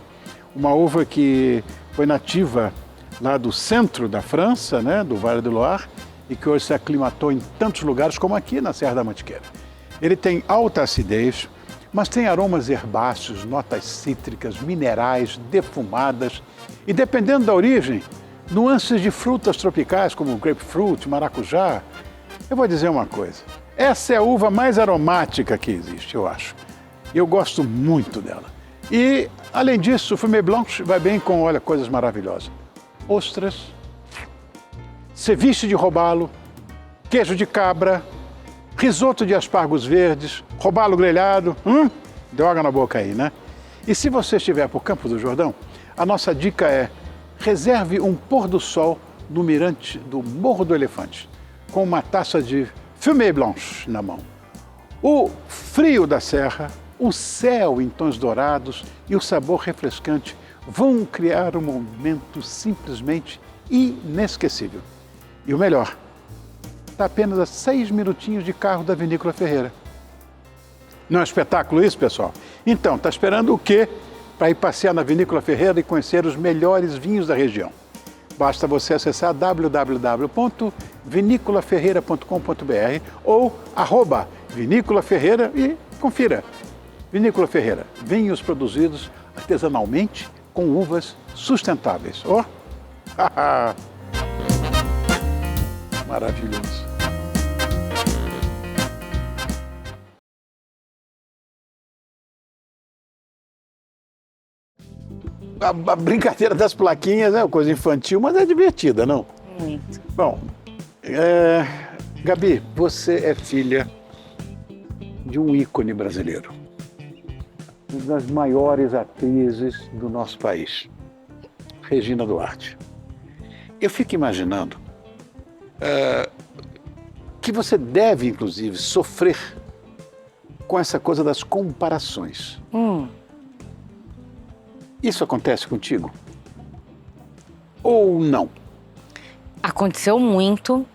uma uva que foi nativa lá do centro da França, né, do Vale do Loire, e que hoje se aclimatou em tantos lugares como aqui na Serra da Mantiqueira. Ele tem alta acidez, mas tem aromas herbáceos, notas cítricas, minerais, defumadas e, dependendo da origem, nuances de frutas tropicais como grapefruit, maracujá. Eu vou dizer uma coisa, essa é a uva mais aromática que existe, eu acho. Eu gosto muito dela. E, além disso, o Fumé Blanche vai bem com, olha, coisas maravilhosas. Ostras, ceviche de robalo, queijo de cabra, risoto de aspargos verdes, robalo grelhado. Deu água na boca aí, né? E se você estiver por Campos do Jordão, a nossa dica é reserve um pôr do sol no mirante do Morro do Elefante, com uma taça de Fumé Blanche na mão. O frio da serra, o céu em tons dourados e o sabor refrescante vão criar um momento simplesmente inesquecível. E o melhor, está apenas a 6 minutinhos de carro da Vinícola Ferreira. Não é um espetáculo isso, pessoal? Então, está esperando o quê para ir passear na Vinícola Ferreira e conhecer os melhores vinhos da região? Basta você acessar www.viniculaferreira.com.br ou @Vinícola Ferreira e confira. Vinícola Ferreira, vinhos produzidos artesanalmente com uvas sustentáveis. Oh! Maravilhoso. A brincadeira das plaquinhas é uma coisa infantil, mas é divertida, não? Muito. Bom, Gabi, você é filha de um ícone brasileiro, uma das maiores atrizes do nosso país, Regina Duarte. Eu fico imaginando que você deve, inclusive, sofrer com essa coisa das comparações. Isso acontece contigo? Ou não? Aconteceu muito,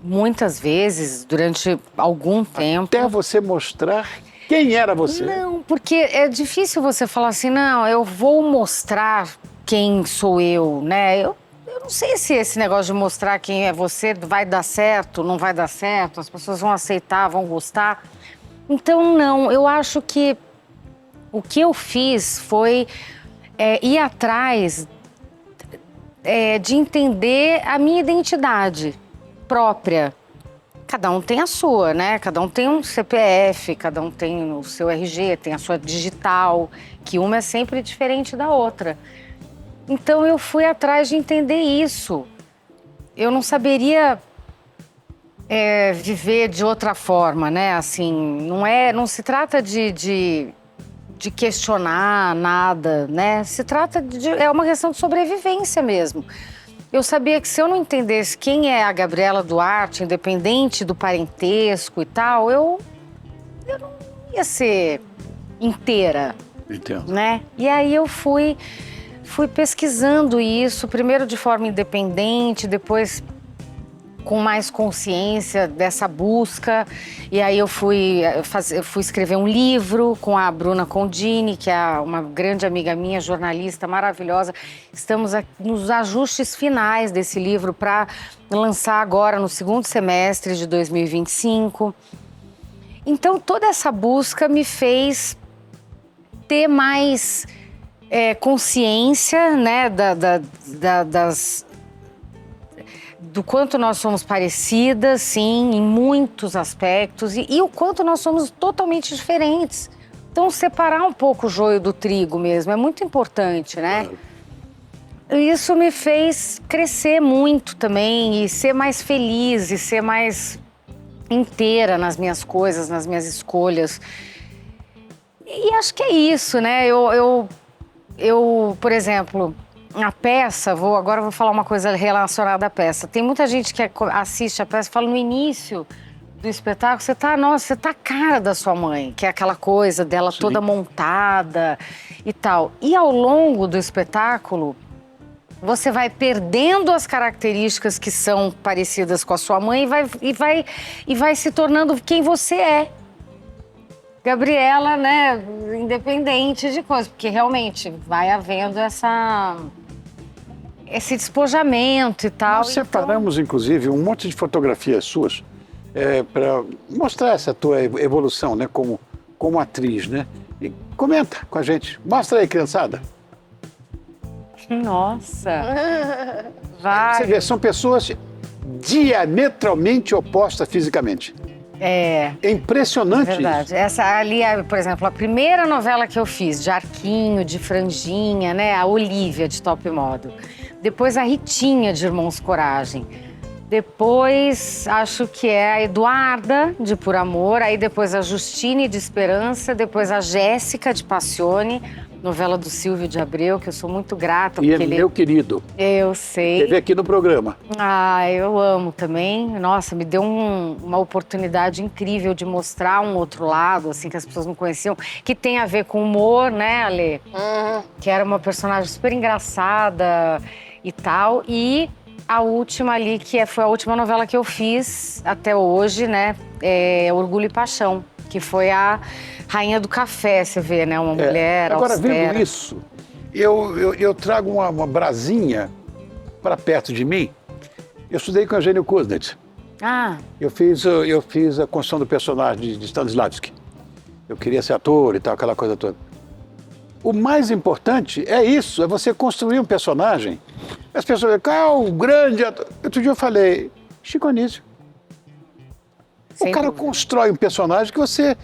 muitas vezes, durante algum tempo. Até você mostrar quem era você. Não, porque é difícil você falar assim, não, eu vou mostrar quem sou eu, né? Eu não sei se esse negócio de mostrar quem é você vai dar certo, não vai dar certo, as pessoas vão aceitar, vão gostar. Então, não, eu acho que o que eu fiz foi ir atrás de entender a minha identidade própria. Cada um tem a sua, né? Cada um tem um CPF, cada um tem o seu RG, tem a sua digital, que uma é sempre diferente da outra. Então eu fui atrás de entender isso. Eu não saberia viver de outra forma, né? Assim, não se trata de questionar nada, né? Se trata é uma questão de sobrevivência mesmo. Eu sabia que se eu não entendesse quem é a Gabriela Duarte, independente do parentesco e tal, eu não ia ser inteira. Entendo. Né? E aí eu fui pesquisando isso, primeiro de forma independente, depois com mais consciência dessa busca. E aí eu fui escrever um livro com a Bruna Condini, que é uma grande amiga minha, jornalista maravilhosa. Estamos nos ajustes finais desse livro para lançar agora no segundo semestre de 2025. Então toda essa busca me fez ter mais consciência, né, do quanto nós somos parecidas, sim, em muitos aspectos, e o quanto nós somos totalmente diferentes. Então, separar um pouco o joio do trigo mesmo é muito importante, né? Isso me fez crescer muito também, e ser mais feliz, e ser mais inteira nas minhas coisas, nas minhas escolhas. E acho que é isso, né? Eu por exemplo, a peça, agora eu vou falar uma coisa relacionada à peça. Tem muita gente que assiste a peça e fala no início do espetáculo, você tá a cara da sua mãe, que é aquela coisa dela toda montada e tal. E ao longo do espetáculo, você vai perdendo as características que são parecidas com a sua mãe e vai se tornando quem você é. Gabriela, né, independente de coisas, porque realmente vai havendo esse despojamento e tal. Nós separamos, inclusive, um monte de fotografias suas para mostrar essa tua evolução, né, como atriz, né? E comenta com a gente. Mostra aí, criançada. Nossa! Vai. Você vê, são pessoas diametralmente opostas fisicamente. É impressionante. Verdade. Isso. Essa ali, por exemplo, a primeira novela que eu fiz, de arquinho, de franjinha, né? A Olívia, de Top Modo. Depois a Ritinha, de Irmãos Coragem. Depois, acho que é a Eduarda, de Por Amor. Aí depois a Justine, de Esperança. Depois a Jéssica, de Passione. Novela do Silvio de Abreu, que eu sou muito grata. E meu querido. Eu sei. Teve aqui no programa. Ah, eu amo também. Nossa, me deu uma oportunidade incrível de mostrar um outro lado, assim, que as pessoas não conheciam, que tem a ver com humor, né, Ale? Que era uma personagem super engraçada e tal. E a última ali, foi a última novela que eu fiz até hoje, né, é Orgulho e Paixão, que foi a Rainha do Café, você vê, né? Uma mulher agora, austera. vendo isso, eu trago uma brasinha para perto de mim. Eu estudei com a Eugênio Kuznets. Ah. Eu fiz a construção do personagem de Stanislavski. Eu queria ser ator e tal, aquela coisa toda. O mais importante é isso, é você construir um personagem. As pessoas dizem, o grande ator. Outro dia eu falei, Chico Anísio. O cara constrói um personagem que você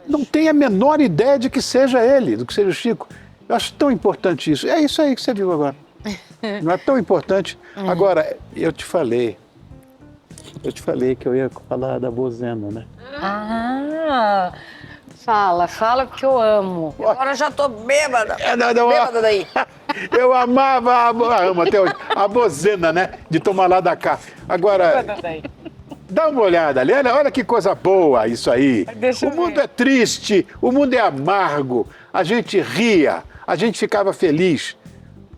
não tem a menor ideia de que seja ele, do que seja o Chico. Eu acho tão importante isso. É isso aí que você viu agora. Não é tão importante. Agora, eu te falei que eu ia falar da Bozena, né? Ah, fala porque eu amo. Agora eu já tô bêbada. Bêbada daí. Eu amava, amo até hoje, a Bozena, né? De tomar lá da cá. Agora, dá uma olhada ali, olha que coisa boa isso aí. O mundo é triste, o mundo é amargo, a gente ria, a gente ficava feliz.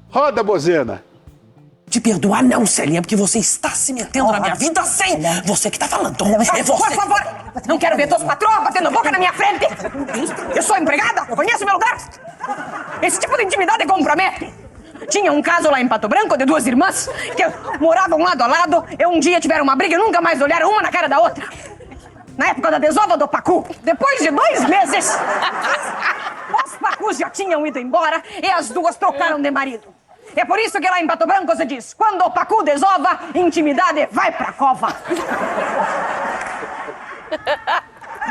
Roda, Bozena. Te perdoar não, Celinha, porque você está se metendo na minha vida sem você que tá falando. É você. Por favor, não quero ver teus patrões batendo boca na minha frente. Eu sou empregada, conheço meu lugar. Esse tipo de intimidade compromete. Tinha um caso lá em Pato Branco de duas irmãs que moravam lado a lado e um dia tiveram uma briga e nunca mais olharam uma na cara da outra. Na época da desova do Pacu, depois de 2 meses, os Pacus já tinham ido embora e as duas trocaram de marido. É por isso que lá em Pato Branco se diz, quando o Pacu desova, intimidade vai pra cova.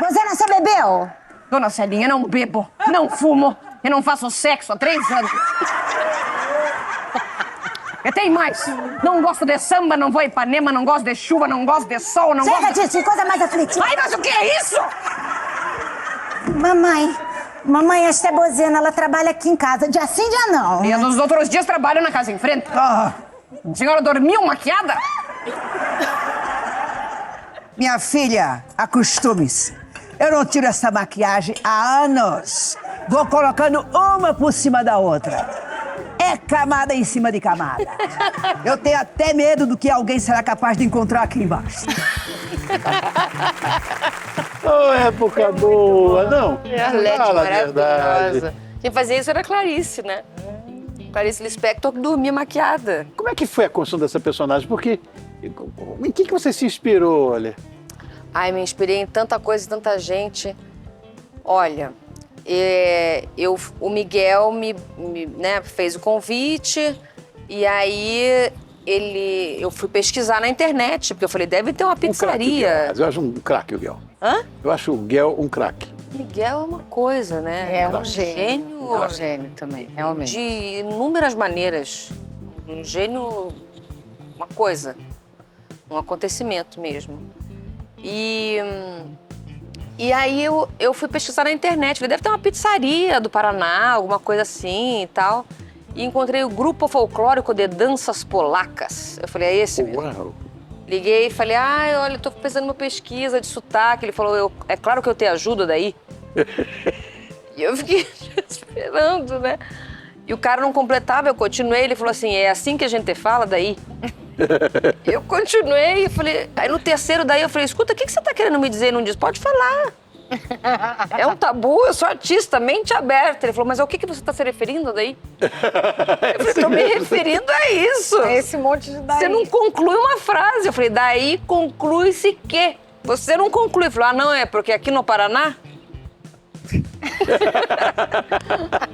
Bozena, você bebeu? Dona Celinha, não bebo, não fumo e não faço sexo há 3 anos. E tem mais. Não gosto de samba, não vou a Ipanema, não gosto de chuva, não gosto de sol, não gosto... Chega disso, que coisa mais aflitiva. Ai, mas o que é isso? Mamãe, esta é Bozena, ela trabalha aqui em casa, dia sim, dia não. E nos outros dias trabalho na casa em frente. A senhora dormiu maquiada? Minha filha, acostume-se. Eu não tiro essa maquiagem há anos. Vou colocando uma por cima da outra. É camada em cima de camada. Eu tenho até medo do que alguém será capaz de encontrar aqui embaixo. Oh, época boa, não? É a Lete maravilhosa. Quem fazia isso era a Clarice, né? Clarice Lispector dormia maquiada. Como é que foi a construção dessa personagem? Porque em que você se inspirou, olha? Ai, me inspirei em tanta coisa, tanta gente. Olha, o Miguel me fez o convite e aí eu fui pesquisar na internet, porque eu falei, deve ter uma pizzaria. Eu acho um craque o Miguel. Hã? Eu acho o Miguel um craque. Miguel é uma coisa, né? É um gênio. É um gênio também, realmente. De inúmeras maneiras. Um gênio, uma coisa. Um acontecimento mesmo. E aí eu fui pesquisar na internet. Falei, deve ter uma pizzaria do Paraná, alguma coisa assim e tal. e encontrei o grupo folclórico de danças polacas. Eu falei, é esse mesmo? Uau. Liguei e falei, olha, eu tô fazendo uma pesquisa de sotaque. Ele falou, é claro que eu te ajudo daí. E eu fiquei esperando, né? E o cara não completava, eu continuei. Ele falou assim, é assim que a gente fala daí? Eu continuei, eu falei... Aí no terceiro daí eu falei, escuta, o que você tá querendo me dizer? Não diz, pode falar. É um tabu, eu sou artista, mente aberta. Ele falou, mas ao que você tá se referindo daí? Eu falei, tô me referindo a isso. É esse monte de daí. Você não conclui uma frase. Eu falei, daí conclui-se que? Você não conclui. Ele falou, não, é porque aqui no Paraná...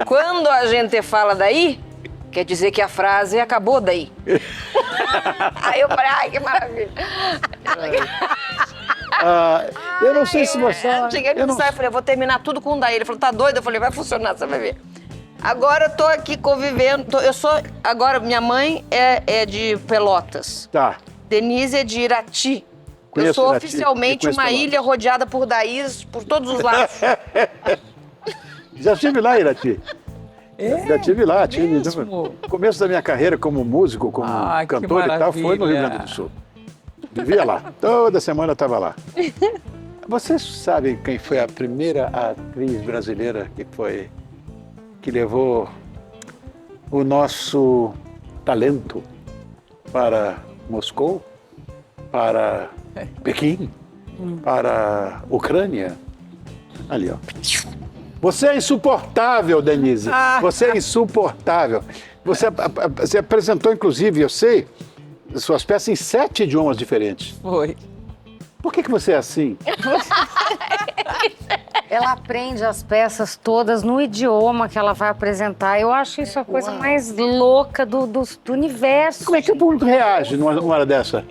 Quando a gente fala daí, quer dizer que a frase acabou daí. Aí eu falei, ai, que maravilha. Eu não sei se você... Cheguei no ensaio, falei, eu vou terminar tudo com um daí. Ele falou, tá doido? Eu falei, vai funcionar, você vai ver. Agora eu tô aqui convivendo, agora minha mãe é de Pelotas. Tá. Denise é de Irati. Eu sou oficialmente uma ilha rodeada por daís por todos os lados. Já estive lá, Irati. Já estive lá. No começo da minha carreira como músico, como cantor e tal, foi no Rio Grande do Sul. Vivia lá. Toda semana eu estava lá. Vocês sabem quem foi a primeira atriz brasileira que levou o nosso talento para Moscou, para Pequim, para Ucrânia? Ali, ó. Você é insuportável, Denise. Você é insuportável. Você apresentou, inclusive, eu sei, suas peças em 7 idiomas diferentes. Foi. Por que você é assim? Ela aprende as peças todas no idioma que ela vai apresentar. Eu acho isso a coisa mais louca do universo. Como é que o público reage numa hora dessa?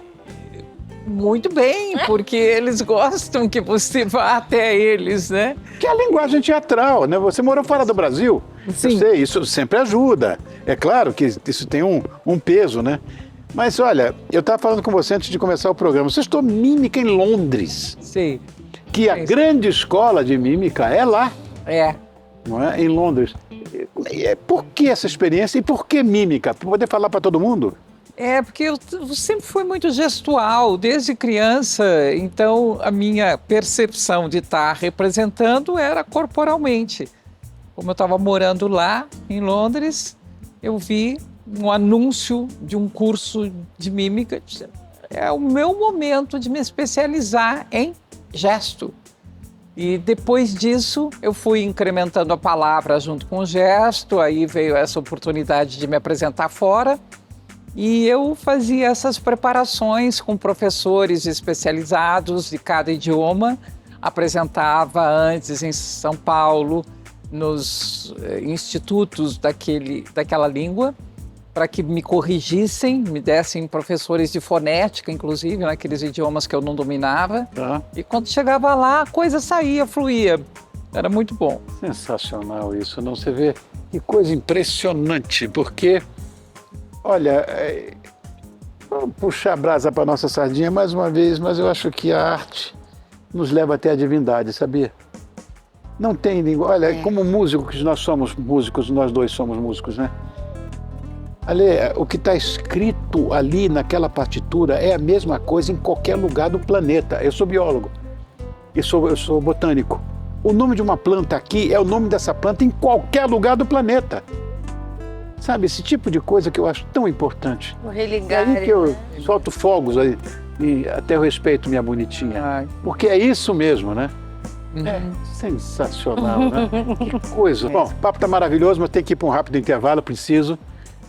Muito bem, porque eles gostam que você vá até eles, né? Que é a linguagem teatral, né? Você morou fora do Brasil. Sim. Eu sei, isso sempre ajuda. É claro que isso tem um peso, né? Mas olha, eu estava falando com você antes de começar o programa. Você estudou mímica em Londres. Sim. Que a grande escola de mímica é lá. É. Não é? Em Londres. Por que essa experiência e por que mímica? Para poder falar para todo mundo? É, porque eu sempre fui muito gestual, desde criança, então a minha percepção de estar representando era corporalmente. Como eu estava morando lá, em Londres, eu vi um anúncio de um curso de mímica. É o meu momento de me especializar em gesto. E depois disso, eu fui incrementando a palavra junto com o gesto, aí veio essa oportunidade de me apresentar fora. E eu fazia essas preparações com professores especializados de cada idioma, apresentava antes em São Paulo, nos institutos daquela língua, para que me corrigissem, me dessem professores de fonética, inclusive, naqueles idiomas que eu não dominava. E quando chegava lá, a coisa saía, fluía. Era muito bom. Sensacional isso, não? Você vê que coisa impressionante, porque... Olha, vou puxar a brasa para a nossa sardinha mais uma vez, mas eu acho que a arte nos leva até a divindade, sabia? Não tem língua. Olha, como músicos, nós somos músicos, nós dois somos músicos, né? Ali, o que está escrito ali naquela partitura é a mesma coisa em qualquer lugar do planeta. Eu sou biólogo, eu sou botânico. O nome de uma planta aqui é o nome dessa planta em qualquer lugar do planeta. Sabe, esse tipo de coisa que eu acho tão importante. O religar. É aí que eu solto fogos aí, e até eu respeito minha bonitinha. Porque é isso mesmo, né? É sensacional, né? Que coisa. Bom, o papo tá maravilhoso, mas tem que ir para um rápido intervalo, preciso.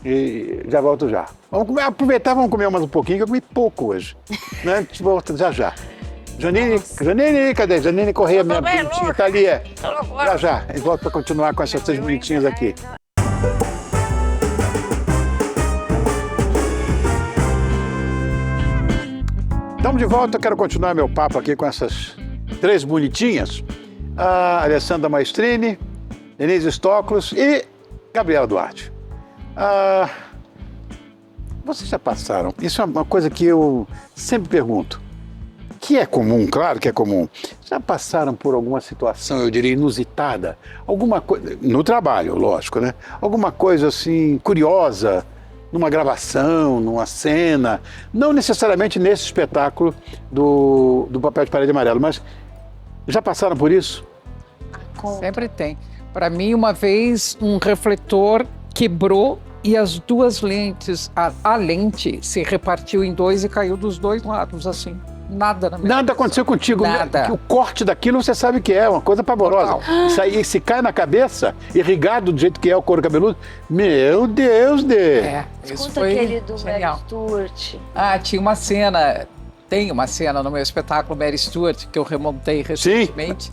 E já volto já. Vamos aproveitar, vamos comer mais um pouquinho, que eu comi pouco hoje. Né? A gente volta já. Janine, cadê? Janine Correia, minha bonitinha, tá ali, Já. E volto para continuar com essas 3 bonitinhas aqui. Estamos de volta, eu quero continuar meu papo aqui com essas 3 bonitinhas. A Alessandra Maestrini, Denise Stoklos e Gabriela Duarte. Vocês já passaram, isso é uma coisa que eu sempre pergunto. que é comum, claro que é comum. Já passaram por alguma situação, eu diria, inusitada? Alguma coisa, no trabalho, lógico, né? Alguma coisa assim, curiosa, numa gravação, numa cena, não necessariamente nesse espetáculo do Papel de Parede Amarelo, mas já passaram por isso? Sempre tem. Para mim, uma vez, um refletor quebrou e as duas lentes, a lente se repartiu em dois e caiu dos dois lados, assim. Nada na minha Nada aconteceu contigo. Nada. O corte daquilo você sabe que é uma coisa pavorosa. Isso aí, se cai na cabeça, irrigado do jeito que é o couro cabeludo, meu Deus, isso Conta foi aquele do genial. Mary Stuart. Tinha uma cena, tem uma cena no meu espetáculo Mary Stuart, que eu remontei recentemente.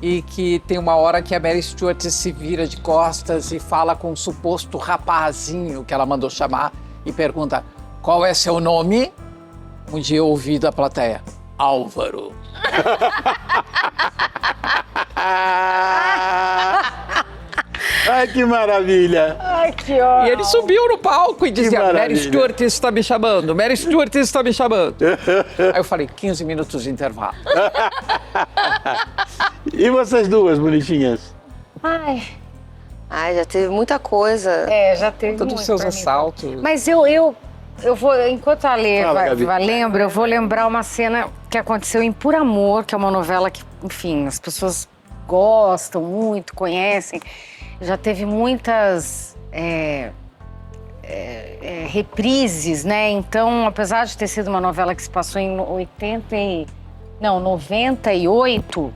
E que tem uma hora que a Mary Stuart se vira de costas e fala com um suposto rapazinho que ela mandou chamar e pergunta: qual é seu nome? Um dia eu ouvi da plateia: Álvaro. Ai, que maravilha! Ai, que ótimo! E ele subiu no palco e dizia: Mary Stuart está me chamando, Mary Stuart está me chamando. Aí eu falei: 15 minutos de intervalo. E vocês duas, bonitinhas? Ai, já teve muita coisa. Já teve todos os seus assaltos. Mas eu vou, enquanto a Lê Gabi. lembra, eu vou lembrar uma cena que aconteceu em Por Amor, que é uma novela que, enfim, as pessoas gostam muito, conhecem. Já teve muitas reprises, né? Então, apesar de ter sido uma novela que se passou em 98,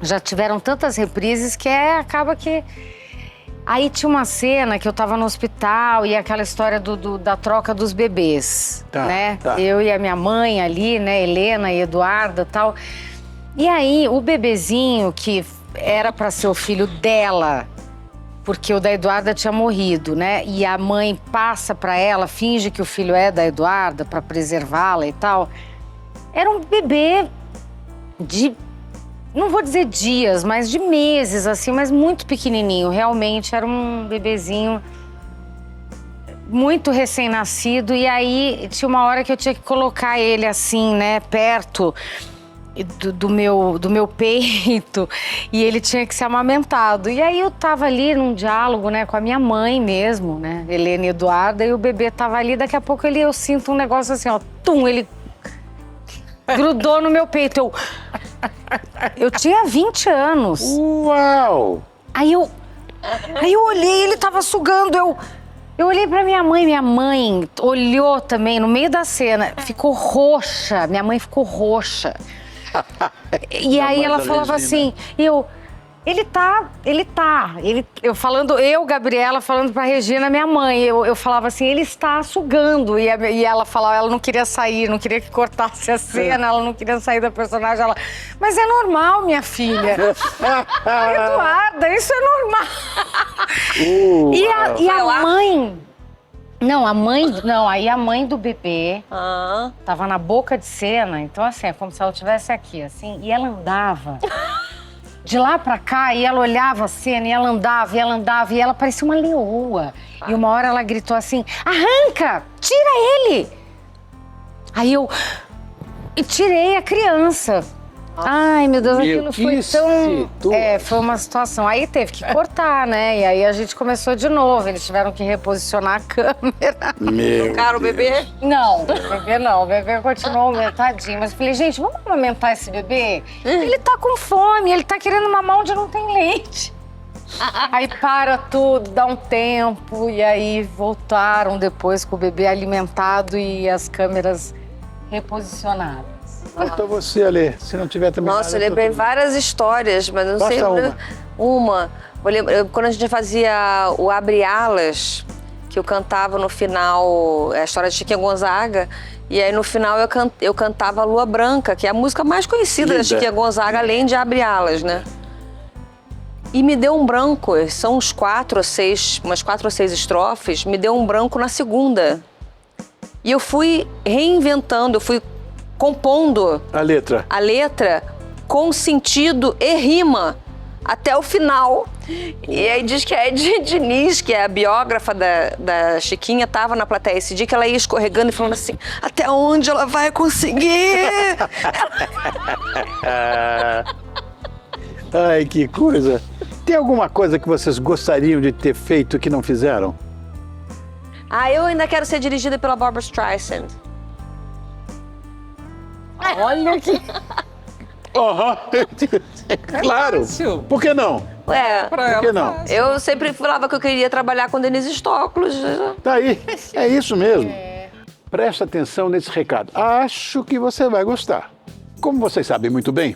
já tiveram tantas reprises que acaba que... Aí tinha uma cena que eu tava no hospital e aquela história da troca dos bebês, né? Eu e a minha mãe ali, né? Helena e Eduarda e tal. E aí, o bebezinho que era para ser o filho dela, porque o da Eduarda tinha morrido, né? E a mãe passa para ela, finge que o filho é da Eduarda para preservá-la e tal. Era um bebê de... não vou dizer dias, mas de meses, assim, mas muito pequenininho. Realmente era um bebezinho muito recém-nascido. E aí tinha uma hora que eu tinha que colocar ele assim, né, perto do meu peito. E ele tinha que ser amamentado. E aí eu tava ali num diálogo, né, com a minha mãe mesmo, né, Helena e Eduarda. E o bebê tava ali, daqui a pouco eu sinto um negócio assim, ó, tum, ele grudou no meu peito. Eu tinha 20 anos. Uau! Aí eu olhei, ele tava sugando. Eu olhei pra minha mãe olhou também no meio da cena, ficou roxa. Minha mãe ficou roxa. E aí ela falava assim, Gabriela, falando pra Regina, minha mãe, eu falava assim, ele está sugando. E ela falava, ela não queria sair, não queria que cortasse a cena, ela não queria sair da personagem. Ela, mas é normal, minha filha. Eduarda, isso é normal. E a mãe... Não, aí a mãe do bebê tava na boca de cena, então assim, é como se ela estivesse aqui, assim, e ela andava de lá pra cá, e ela olhava a cena, e ela andava, e ela parecia uma leoa. E uma hora ela gritou assim, arranca, tira ele! Aí eu tirei a criança. Ai, meu Deus, aquilo foi tão... foi uma situação. Aí teve que cortar, né? E aí a gente começou de novo. Eles tiveram que reposicionar a câmera. Trocaram o bebê? Não, o bebê continuou aumentadinho. Mas eu falei, gente, vamos amamentar esse bebê? Ele tá com fome, ele tá querendo mamar onde não tem leite. Aí para tudo, dá um tempo. E aí voltaram depois com o bebê alimentado e as câmeras reposicionadas. Então você, Ale, se não tiver também... Nossa, eu lembrei várias histórias, mas eu não sei... Uma. Quando a gente fazia o Abre Alas, que eu cantava no final a história de Chiquinha Gonzaga, e aí no final eu cantava Lua Branca, que é a música mais conhecida da Chiquinha Gonzaga, além de Abre Alas, né? E me deu um branco, são umas 4 ou 6 estrofes, me deu um branco na segunda. E eu fui reinventando, eu fui compondo a letra com sentido e rima. até o final. E aí diz que a Ed Diniz, que é a biógrafa da Chiquinha, estava na plateia esse dia, que ela ia escorregando e falando assim, até onde ela vai conseguir? Ai, que coisa. Tem alguma coisa que vocês gostariam de ter feito que não fizeram? Eu ainda quero ser dirigida pela Barbra Streisand. Olha que... Claro. Por que não? Por que não? Eu sempre falava que eu queria trabalhar com Denise Stoklos. Tá aí, é isso mesmo. Presta atenção nesse recado. Acho que você vai gostar. Como vocês sabem muito bem,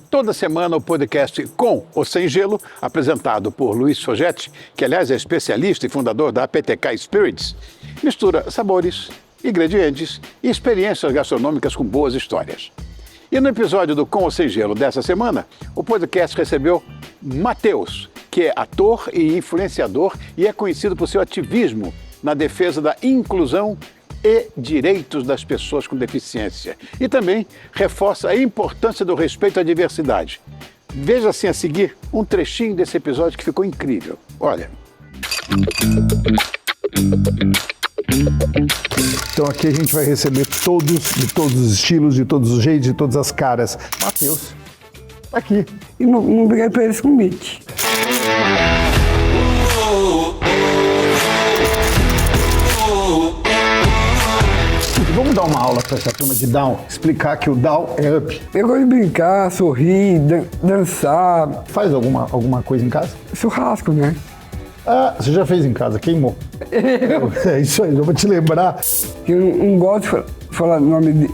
toda semana o podcast Com ou Sem Gelo, apresentado por Luiz Fogetti, que aliás é especialista e fundador da APTK Spirits, mistura sabores, ingredientes e experiências gastronômicas com boas histórias. E no episódio do Com ou Sem Gelo dessa semana, o podcast recebeu Matheus, que é ator e influenciador e é conhecido por seu ativismo na defesa da inclusão e direitos das pessoas com deficiência. E também reforça a importância do respeito à diversidade. Veja assim a seguir um trechinho desse episódio que ficou incrível. Olha. Então aqui a gente vai receber todos, de todos os estilos, de todos os jeitos, de todas as caras. Matheus, tá aqui. E não obrigado por esse convite. Vamos dar uma aula para essa turma de Down, explicar que o Down é up. Eu gosto de brincar, sorrir, dançar. Faz alguma coisa em casa? Churrasco, né? Ah, você já fez em casa, queimou. É isso aí, eu vou te lembrar. Eu não gosto de falar nome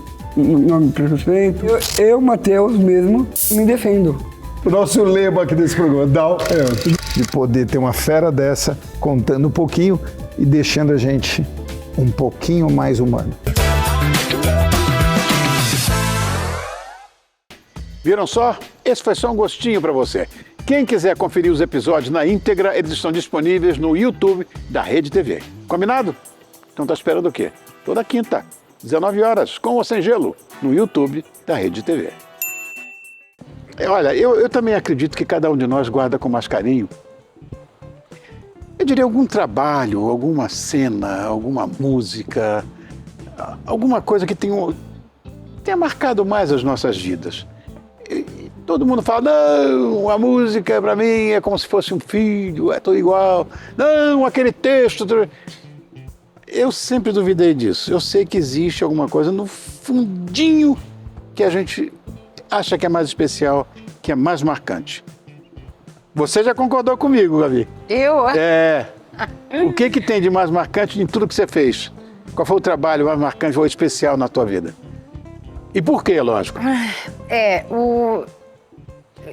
preconceito. Eu, Matheus mesmo, me defendo. O nosso lema aqui desse programa, Down é up. De poder ter uma fera dessa, contando um pouquinho e deixando a gente um pouquinho mais humano. Viram só? Esse foi só um gostinho para você. Quem quiser conferir os episódios na íntegra, eles estão disponíveis no YouTube da Rede TV. Combinado? Então tá esperando o quê? Toda quinta, 19 horas, Com ou Sem Gelo, no YouTube da Rede TV. Olha, eu também acredito que cada um de nós guarda com mais carinho, eu diria, algum trabalho, alguma cena, alguma música, alguma coisa que tenha marcado mais as nossas vidas. Todo mundo fala, não, a música para mim é como se fosse um filho, é tudo igual. Não, aquele texto... Eu sempre duvidei disso. Eu sei que existe alguma coisa no fundinho que a gente acha que é mais especial, que é mais marcante. Você já concordou comigo, Gabi? Eu? O que tem de mais marcante em tudo que você fez? Qual foi o trabalho mais marcante ou especial na tua vida? E por quê, lógico?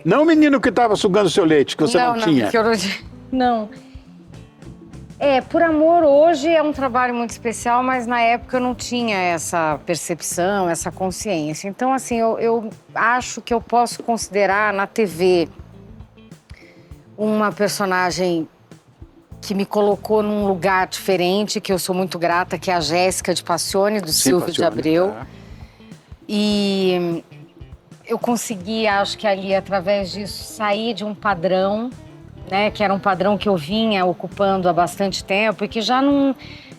Não o menino que estava sugando seu leite, que você não tinha. Não. Por Amor hoje é um trabalho muito especial, mas na época eu não tinha essa percepção, essa consciência. Então, assim, eu acho que eu posso considerar na TV uma personagem que me colocou num lugar diferente, que eu sou muito grata, que é a Jéssica de Passione, do Silvio de Abreu. E eu consegui, acho que ali, através disso, sair de um padrão, né, que era um padrão que eu vinha ocupando há bastante tempo e que já não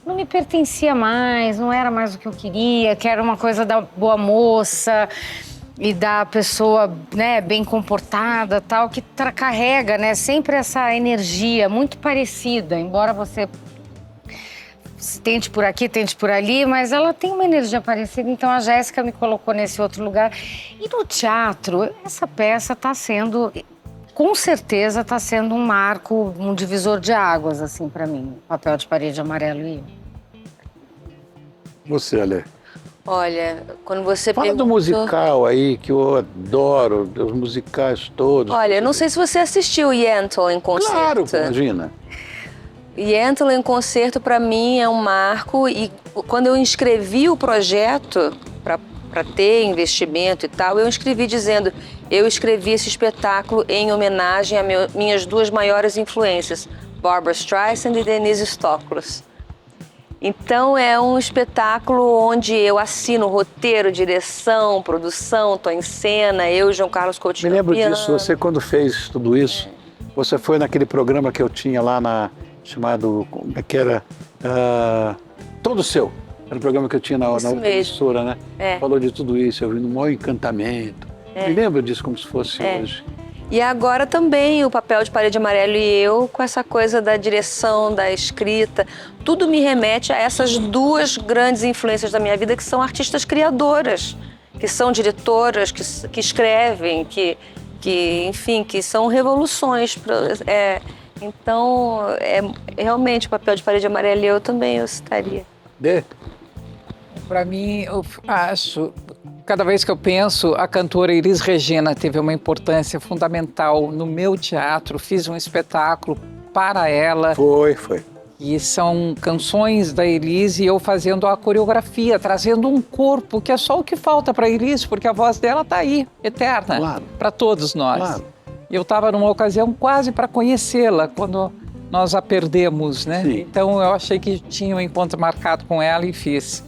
me pertencia mais, não era mais o que eu queria, que era uma coisa da boa moça e da pessoa, né, bem comportada, tal, que carrega, né, sempre essa energia muito parecida, embora você tente por aqui, tente por ali, mas ela tem uma energia parecida, então a Jéssica me colocou nesse outro lugar. E no teatro, essa peça está sendo, com certeza, está sendo um marco, um divisor de águas, assim, para mim, Papel de Parede Amarelo e eu. Você, Alê? Olha, quando você Fala do musical aí, que eu adoro, os musicais todos. Olha, eu não sei se você assistiu Yentl em concerto. Claro, imagina. Yentl em concerto, para mim, é um marco. E quando eu inscrevi o projeto para ter investimento e tal, eu inscrevi dizendo, eu escrevi esse espetáculo em homenagem a minhas duas maiores influências, Barbra Streisand e Denise Stoklos. Então é um espetáculo onde eu assino roteiro, direção, produção, tô em cena, eu e João Carlos Coutinho. Me lembro disso, você quando fez tudo isso, você foi naquele programa que eu tinha lá chamado, como é que era? Todo Seu. Era o programa que eu tinha na emissora, né? Falou de tudo isso, eu vi no maior encantamento. Me lembro disso como se fosse hoje. E agora também o Papel de Parede Amarelo e eu, com essa coisa da direção, da escrita, tudo me remete a essas duas grandes influências da minha vida, que são artistas criadoras, que são diretoras, que escrevem, que enfim, que são revoluções. Então, realmente, o Papel de Parede Amarela e eu também eu citaria. Para mim, eu acho... Cada vez que eu penso, a cantora Elis Regina teve uma importância fundamental no meu teatro. Fiz um espetáculo para ela. Foi. E são canções da Elis e eu fazendo a coreografia, trazendo um corpo, que é só o que falta para a Elis, porque a voz dela está aí, eterna, para todos nós. Claro. Eu estava numa ocasião quase para conhecê-la, quando nós a perdemos, né? Sim. Então eu achei que tinha um encontro marcado com ela e fiz.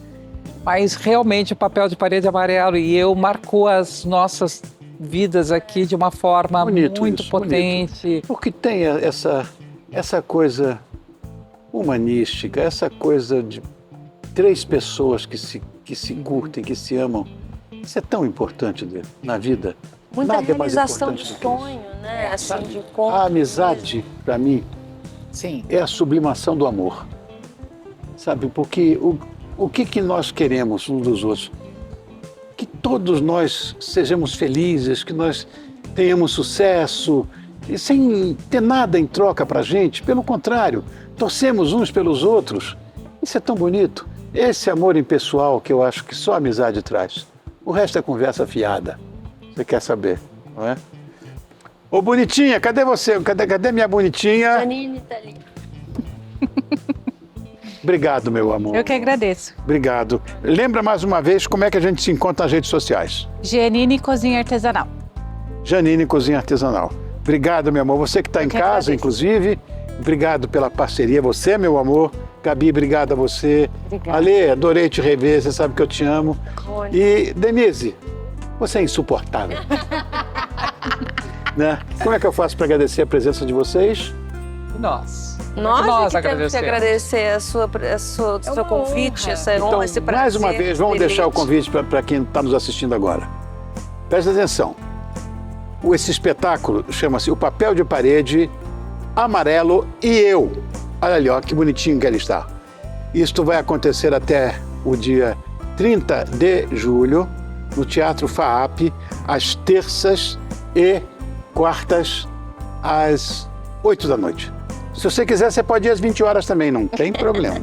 Mas realmente o Papel de Parede Amarelo e eu marcou as nossas vidas aqui de uma forma muito potente. Bonito. Porque tem essa coisa humanística, essa coisa de três pessoas que se curtem, que se amam. Isso é tão importante na vida. Muita Nada realização é mais de importante sonho, né? Assim, de a amizade, para mim, é a sublimação do amor. Sabe, porque o que nós queremos uns dos outros? Que todos nós sejamos felizes, que nós tenhamos sucesso, e sem ter nada em troca para a gente. Pelo contrário, torcemos uns pelos outros. Isso é tão bonito. Esse amor impessoal que eu acho que só a amizade traz. O resto é conversa fiada. Você quer saber, não é? Ô, bonitinha, cadê você? Cadê minha bonitinha? Janine tá ali. Obrigado, meu amor. Eu que agradeço. Obrigado. Lembra mais uma vez como é que a gente se encontra nas redes sociais. Janine Cozinha Artesanal. Janine Cozinha Artesanal. Obrigado, meu amor. Você que está em casa, agradeço. inclusive, obrigado pela parceria. Você, meu amor. Gabi, obrigado a você. Obrigada. Ale, adorei te rever. Você sabe que eu te amo. Rony. E, Denise, você é insuportável. Né? Como é que eu faço para agradecer a presença de vocês? Nós Nós que temos que agradecer o seu convite, essa honra, Então, esse prazer. mais uma vez, vamos deixar o convite para quem está nos assistindo agora. Presta atenção. Esse espetáculo chama-se O Papel de Parede Amarelo e Eu. Olha ali, ó, que bonitinho que ele está. Isto vai acontecer até o dia 30 de julho, no Teatro FAAP, às terças e quartas, às 8 da noite. Se você quiser, você pode ir às 20 horas também, não tem problema.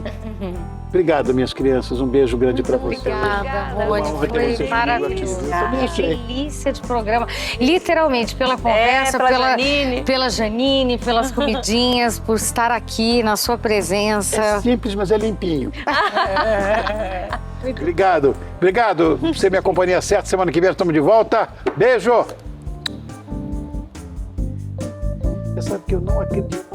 Obrigado, minhas crianças. Um beijo grande para vocês. Obrigada, Rony. Foi maravilhoso. Que delícia de programa. Literalmente, pela conversa, pela Janine, pelas comidinhas, por estar aqui na sua presença. É simples, mas é limpinho. Obrigado. Obrigado por ser minha companhia certa. Semana que vem estamos de volta. Beijo. Você sabe que eu não acredito.